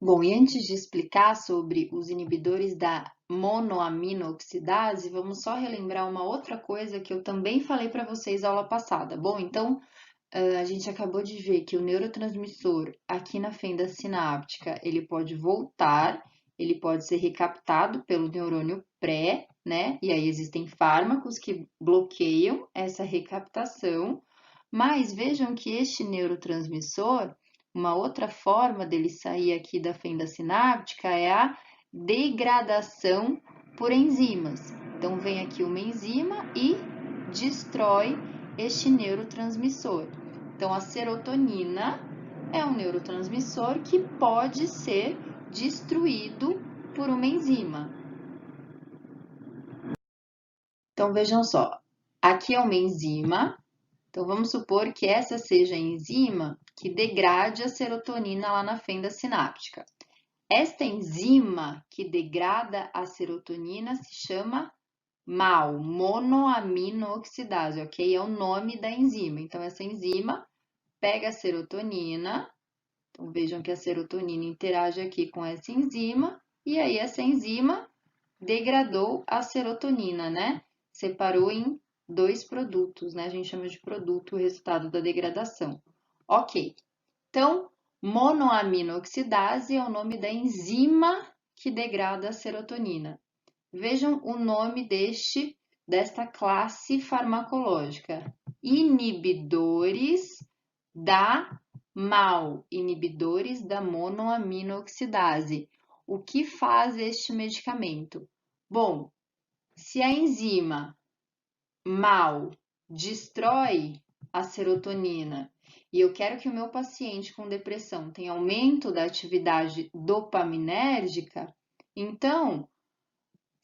Bom, e antes de explicar sobre os inibidores da monoamino-oxidase, vamos só relembrar uma outra coisa que eu também falei para vocês na aula passada. Bom, então, a gente acabou de ver que o neurotransmissor aqui na fenda sináptica, ele pode voltar, ele pode ser recaptado pelo neurônio pré, né? E aí existem fármacos que bloqueiam essa recaptação, mas vejam que este neurotransmissor, uma outra forma dele sair aqui da fenda sináptica é a degradação por enzimas. Então, vem aqui uma enzima e destrói este neurotransmissor. Então, a serotonina é um neurotransmissor que pode ser destruído por uma enzima. Então, vejam só, aqui é uma enzima. Então, vamos supor que essa seja a enzima que degrade a serotonina lá na fenda sináptica. Esta enzima que degrada a serotonina se chama MAO, monoamino-oxidase, ok? É o nome da enzima. Então, essa enzima pega a serotonina, então vejam que a serotonina interage aqui com essa enzima, e aí essa enzima degradou a serotonina, né? Separou em dois produtos, né? A gente chama de produto o resultado da degradação. Ok, então monoamino-oxidase é o nome da enzima que degrada a serotonina. Vejam o nome desta classe farmacológica: inibidores da MAO, inibidores da monoamino-oxidase. O que faz este medicamento? Bom, se a enzima MAO destrói a serotonina e eu quero que o meu paciente com depressão tenha aumento da atividade dopaminérgica, então,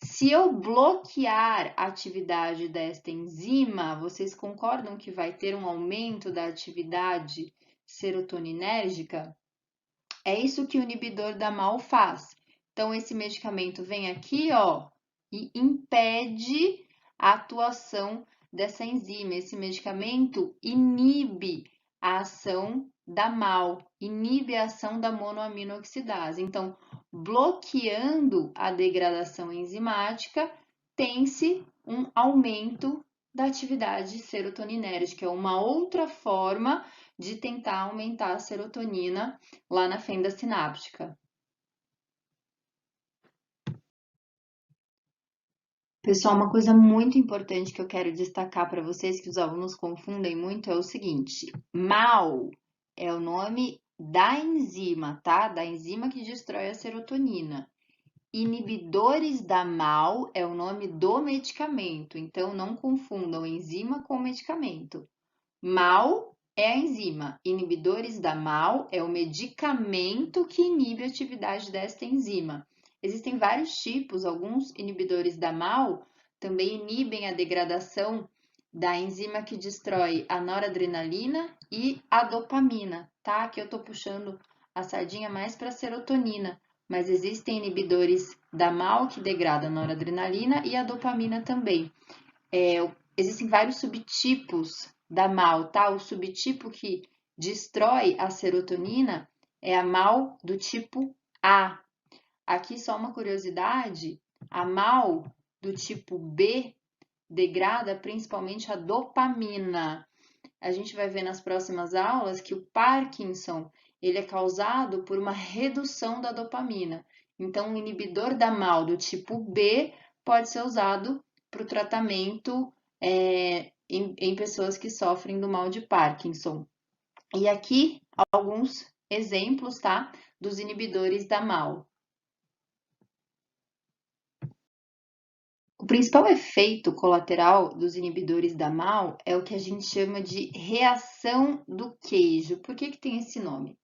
se eu bloquear a atividade desta enzima, vocês concordam que vai ter um aumento da atividade serotoninérgica? É isso que o inibidor da MAO faz. Então, esse medicamento vem aqui, ó, e impede a atuação dessa enzima. Esse medicamento inibe a ação da MAO, inibe a ação da monoamino-oxidase. Então, bloqueando a degradação enzimática, tem-se um aumento da atividade serotoninérgica, é uma outra forma de tentar aumentar a serotonina lá na fenda sináptica. Pessoal, uma coisa muito importante que eu quero destacar para vocês, que os alunos confundem muito, é o seguinte: MAO é o nome da enzima, tá? Da enzima que destrói a serotonina. Inibidores da MAO é o nome do medicamento, então não confundam enzima com medicamento. MAO é a enzima, inibidores da MAO é o medicamento que inibe a atividade desta enzima. Existem vários tipos, alguns inibidores da MAO também inibem a degradação da enzima que destrói a noradrenalina e a dopamina, tá? Aqui eu tô puxando a sardinha mais para a serotonina, mas existem inibidores da MAO que degradam a noradrenalina e a dopamina também. Existem vários subtipos da MAO, tá? O subtipo que destrói a serotonina é a MAO do tipo A. Aqui só uma curiosidade, a MAO do tipo B degrada principalmente a dopamina. A gente vai ver nas próximas aulas que o Parkinson, ele é causado por uma redução da dopamina. Então, o inibidor da MAO do tipo B pode ser usado para o tratamento em pessoas que sofrem do mal de Parkinson. E aqui, alguns exemplos, tá? Dos inibidores da MAO. O principal efeito colateral dos inibidores da MAO é o que a gente chama de reação do queijo. Por que que tem esse nome?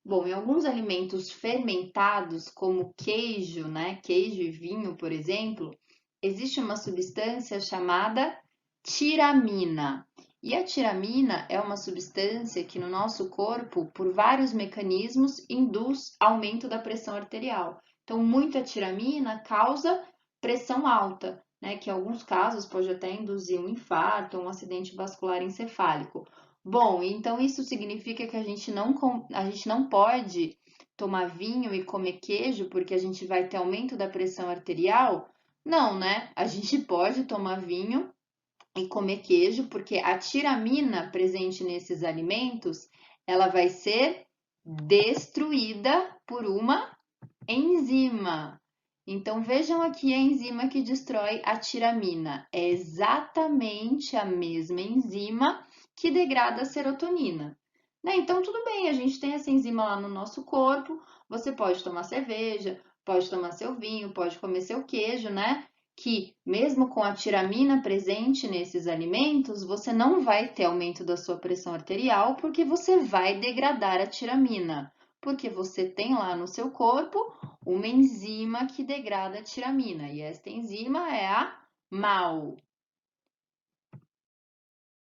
Bom, em alguns alimentos fermentados, como queijo, né? Queijo e vinho, por exemplo, existe uma substância chamada tiramina. E a tiramina é uma substância que no nosso corpo, por vários mecanismos, induz aumento da pressão arterial. Então, muita tiramina causa pressão alta, né? Que em alguns casos pode até induzir um infarto, um acidente vascular encefálico. Bom, então isso significa que a gente não pode tomar vinho e comer queijo porque a gente vai ter aumento da pressão arterial? Não, né? A gente pode tomar vinho e comer queijo porque a tiramina presente nesses alimentos, ela vai ser destruída por uma enzima. Então vejam aqui a enzima que destrói a tiramina. É exatamente a mesma enzima que degrada a serotonina. Né? Então tudo bem, a gente tem essa enzima lá no nosso corpo. Você pode tomar cerveja, pode tomar seu vinho, pode comer seu queijo, né? Que mesmo com a tiramina presente nesses alimentos, você não vai ter aumento da sua pressão arterial porque você vai degradar a tiramina, porque você tem lá no seu corpo uma enzima que degrada a tiramina, e esta enzima é a MAO.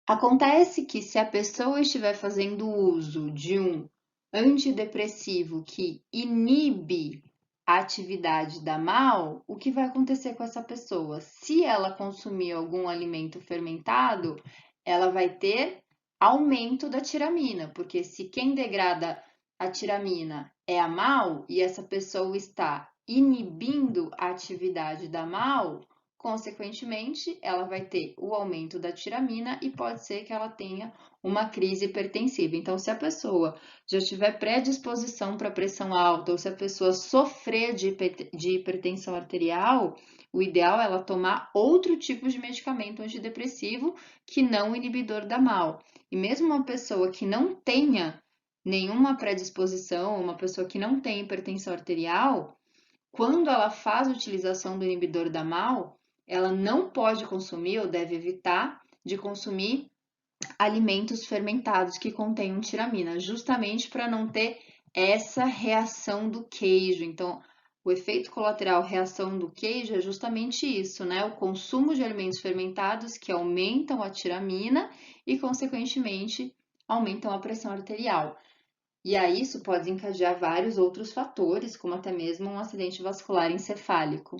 Acontece que se a pessoa estiver fazendo uso de um antidepressivo que inibe a atividade da MAO, o que vai acontecer com essa pessoa? Se ela consumir algum alimento fermentado, ela vai ter aumento da tiramina, porque se quem degrada a tiramina é a MAO e essa pessoa está inibindo a atividade da MAO, consequentemente, ela vai ter o aumento da tiramina e pode ser que ela tenha uma crise hipertensiva. Então, se a pessoa já tiver predisposição para pressão alta ou se a pessoa sofrer de hipertensão arterial, o ideal é ela tomar outro tipo de medicamento antidepressivo que não o inibidor da MAO. E mesmo uma pessoa que não tenha nenhuma predisposição, uma pessoa que não tem hipertensão arterial, quando ela faz a utilização do inibidor da MAO, ela não pode consumir ou deve evitar de consumir alimentos fermentados que contenham tiramina, justamente para não ter essa reação do queijo. Então, o efeito colateral reação do queijo é justamente isso, né? O consumo de alimentos fermentados que aumentam a tiramina e, consequentemente, aumentam a pressão arterial. E aí isso pode desencadear vários outros fatores, como até mesmo um acidente vascular encefálico.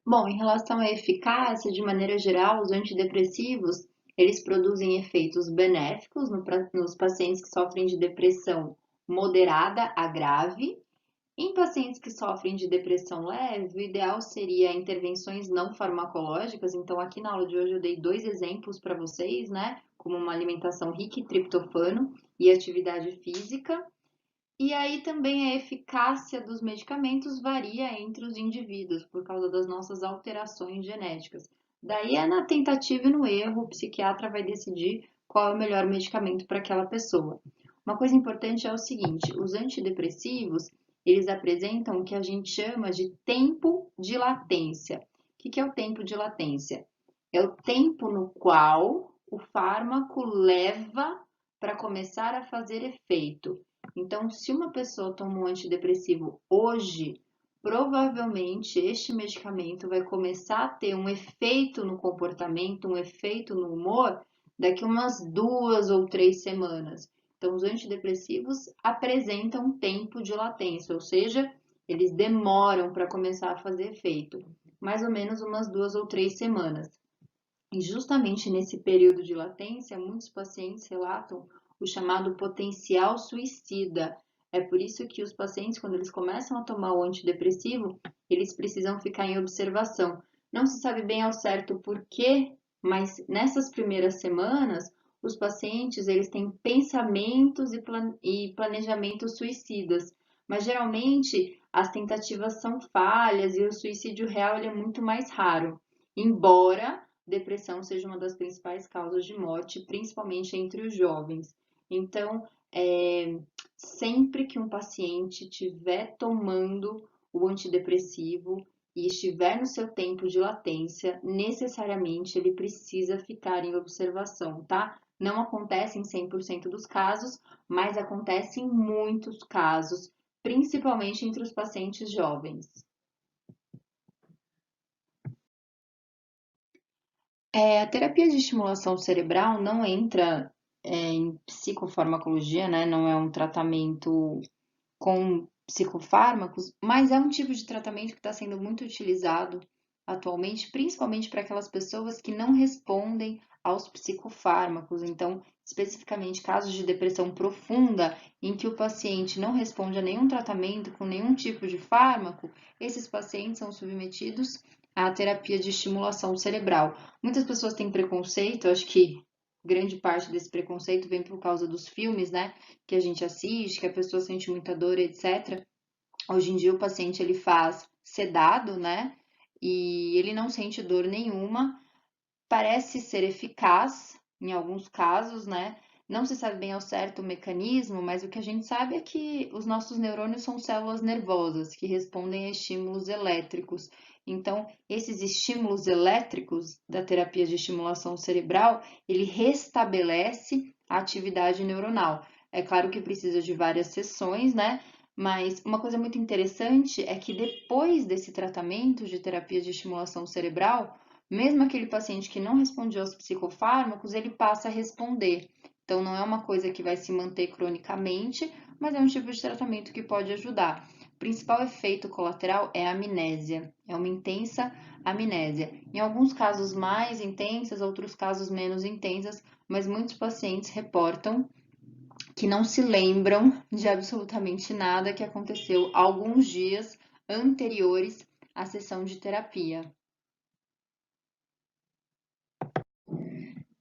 Bom, em relação à eficácia, de maneira geral, os antidepressivos, eles produzem efeitos benéficos nos pacientes que sofrem de depressão moderada a grave. Em pacientes que sofrem de depressão leve, o ideal seria intervenções não farmacológicas. Então, aqui na aula de hoje eu dei dois exemplos para vocês, né? Como uma alimentação rica em triptofano e atividade física. E aí também a eficácia dos medicamentos varia entre os indivíduos por causa das nossas alterações genéticas. Daí é na tentativa e no erro, o psiquiatra vai decidir qual é o melhor medicamento para aquela pessoa. Uma coisa importante é o seguinte, os antidepressivos, eles apresentam o que a gente chama de tempo de latência. O que é o tempo de latência? É o tempo no qual o fármaco leva para começar a fazer efeito. Então, se uma pessoa toma um antidepressivo hoje, provavelmente este medicamento vai começar a ter um efeito no comportamento, um efeito no humor, daqui umas 2 ou 3 semanas. Então, os antidepressivos apresentam tempo de latência, ou seja, eles demoram para começar a fazer efeito, mais ou menos umas 2 ou 3 semanas. E justamente nesse período de latência, muitos pacientes relatam o chamado potencial suicida. É por isso que os pacientes, quando eles começam a tomar o antidepressivo, eles precisam ficar em observação. Não se sabe bem ao certo por quê, mas nessas primeiras semanas, os pacientes eles têm pensamentos e planejamentos suicidas. Mas geralmente as tentativas são falhas e o suicídio real ele é muito mais raro. Embora depressão seja uma das principais causas de morte, principalmente entre os jovens. Então, sempre que um paciente estiver tomando o antidepressivo, e estiver no seu tempo de latência, necessariamente ele precisa ficar em observação, tá? Não acontece em 100% dos casos, mas acontece em muitos casos, principalmente entre os pacientes jovens. A terapia de estimulação cerebral não entra, em psicofarmacologia, né? Não é um tratamento com psicofármacos, mas é um tipo de tratamento que está sendo muito utilizado atualmente, principalmente para aquelas pessoas que não respondem aos psicofármacos. Então, especificamente casos de depressão profunda, em que o paciente não responde a nenhum tratamento com nenhum tipo de fármaco, esses pacientes são submetidos à terapia de estimulação cerebral. Muitas pessoas têm preconceito, acho que grande parte desse preconceito vem por causa dos filmes, né, que a gente assiste, que a pessoa sente muita dor, etc. Hoje em dia o paciente ele faz sedado, né, e ele não sente dor nenhuma, parece ser eficaz em alguns casos, né? Não se sabe bem ao certo o mecanismo, mas o que a gente sabe é que os nossos neurônios são células nervosas que respondem a estímulos elétricos. Então, esses estímulos elétricos da terapia de estimulação cerebral, ele restabelece a atividade neuronal. É claro que precisa de várias sessões, né? Mas uma coisa muito interessante é que depois desse tratamento de terapia de estimulação cerebral, mesmo aquele paciente que não respondia aos psicofármacos, ele passa a responder. Então, não é uma coisa que vai se manter cronicamente, mas é um tipo de tratamento que pode ajudar. O principal efeito colateral é a amnésia, é uma intensa amnésia. Em alguns casos mais intensas, outros casos menos intensas, mas muitos pacientes reportam que não se lembram de absolutamente nada que aconteceu alguns dias anteriores à sessão de terapia.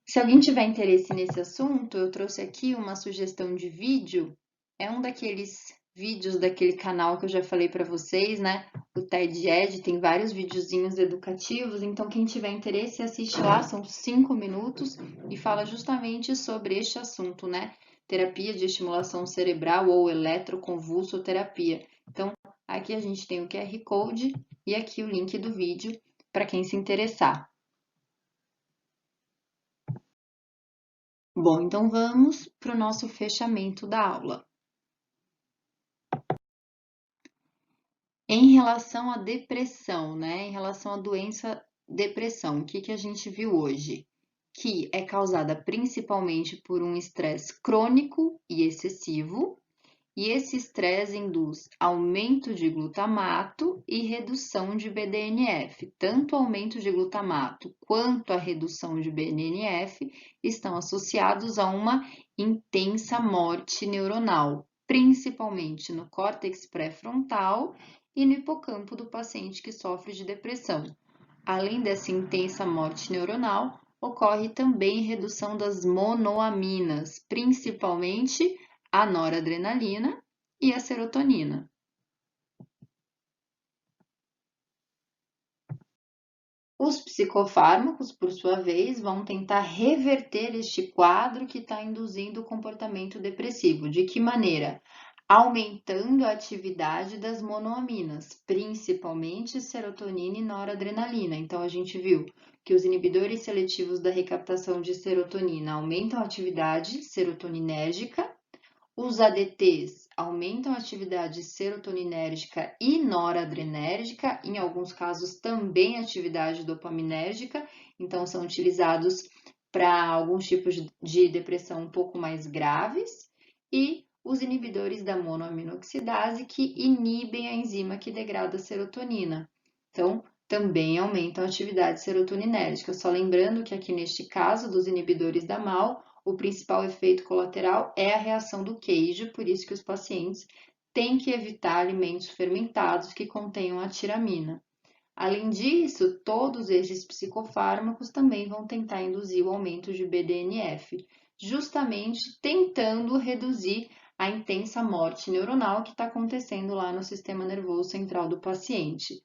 Se alguém tiver interesse nesse assunto, eu trouxe aqui uma sugestão de vídeo. É um daqueles vídeos daquele canal que eu já falei para vocês, né? O TED Ed tem vários videozinhos educativos, então quem tiver interesse assiste lá, são 5 minutos e fala justamente sobre este assunto, né? Terapia de estimulação cerebral ou eletroconvulsoterapia. Então, aqui a gente tem o QR Code e aqui o link do vídeo para quem se interessar. Bom, então vamos para o nosso fechamento da aula. Em relação à depressão, né? Em relação à doença depressão, o que a gente viu hoje? Que é causada principalmente por um estresse crônico e excessivo, e esse estresse induz aumento de glutamato e redução de BDNF. Tanto o aumento de glutamato quanto a redução de BDNF estão associados a uma intensa morte neuronal, principalmente no córtex pré-frontal e no hipocampo do paciente que sofre de depressão. Além dessa intensa morte neuronal, ocorre também redução das monoaminas, principalmente a noradrenalina e a serotonina. Os psicofármacos, por sua vez, vão tentar reverter este quadro que está induzindo o comportamento depressivo. De que maneira? Aumentando a atividade das monoaminas, principalmente serotonina e noradrenalina. Então, a gente viu que os inibidores seletivos da recaptação de serotonina aumentam a atividade serotoninérgica. Os ADTs aumentam a atividade serotoninérgica e noradrenérgica, em alguns casos também a atividade dopaminérgica, então são utilizados para alguns tipos de depressão um pouco mais graves, e os inibidores da monoaminoxidase, que inibem a enzima que degrada a serotonina. Então, também aumentam a atividade serotoninérgica. Só lembrando que aqui neste caso dos inibidores da MAO, o principal efeito colateral é a reação do queijo, por isso que os pacientes têm que evitar alimentos fermentados que contenham a tiramina. Além disso, todos esses psicofármacos também vão tentar induzir o aumento de BDNF, justamente tentando reduzir a intensa morte neuronal que está acontecendo lá no sistema nervoso central do paciente,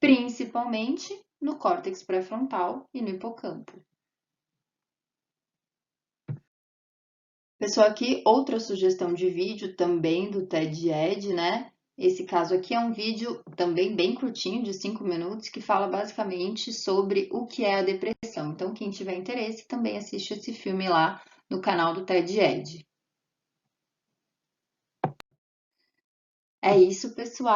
principalmente no córtex pré-frontal e no hipocampo. Pessoal, aqui outra sugestão de vídeo também do TED Ed, né? Esse caso aqui é um vídeo também bem curtinho, de 5 minutos, que fala basicamente sobre o que é a depressão. Então, quem tiver interesse, também assiste esse filme lá no canal do TED Ed. É isso, pessoal.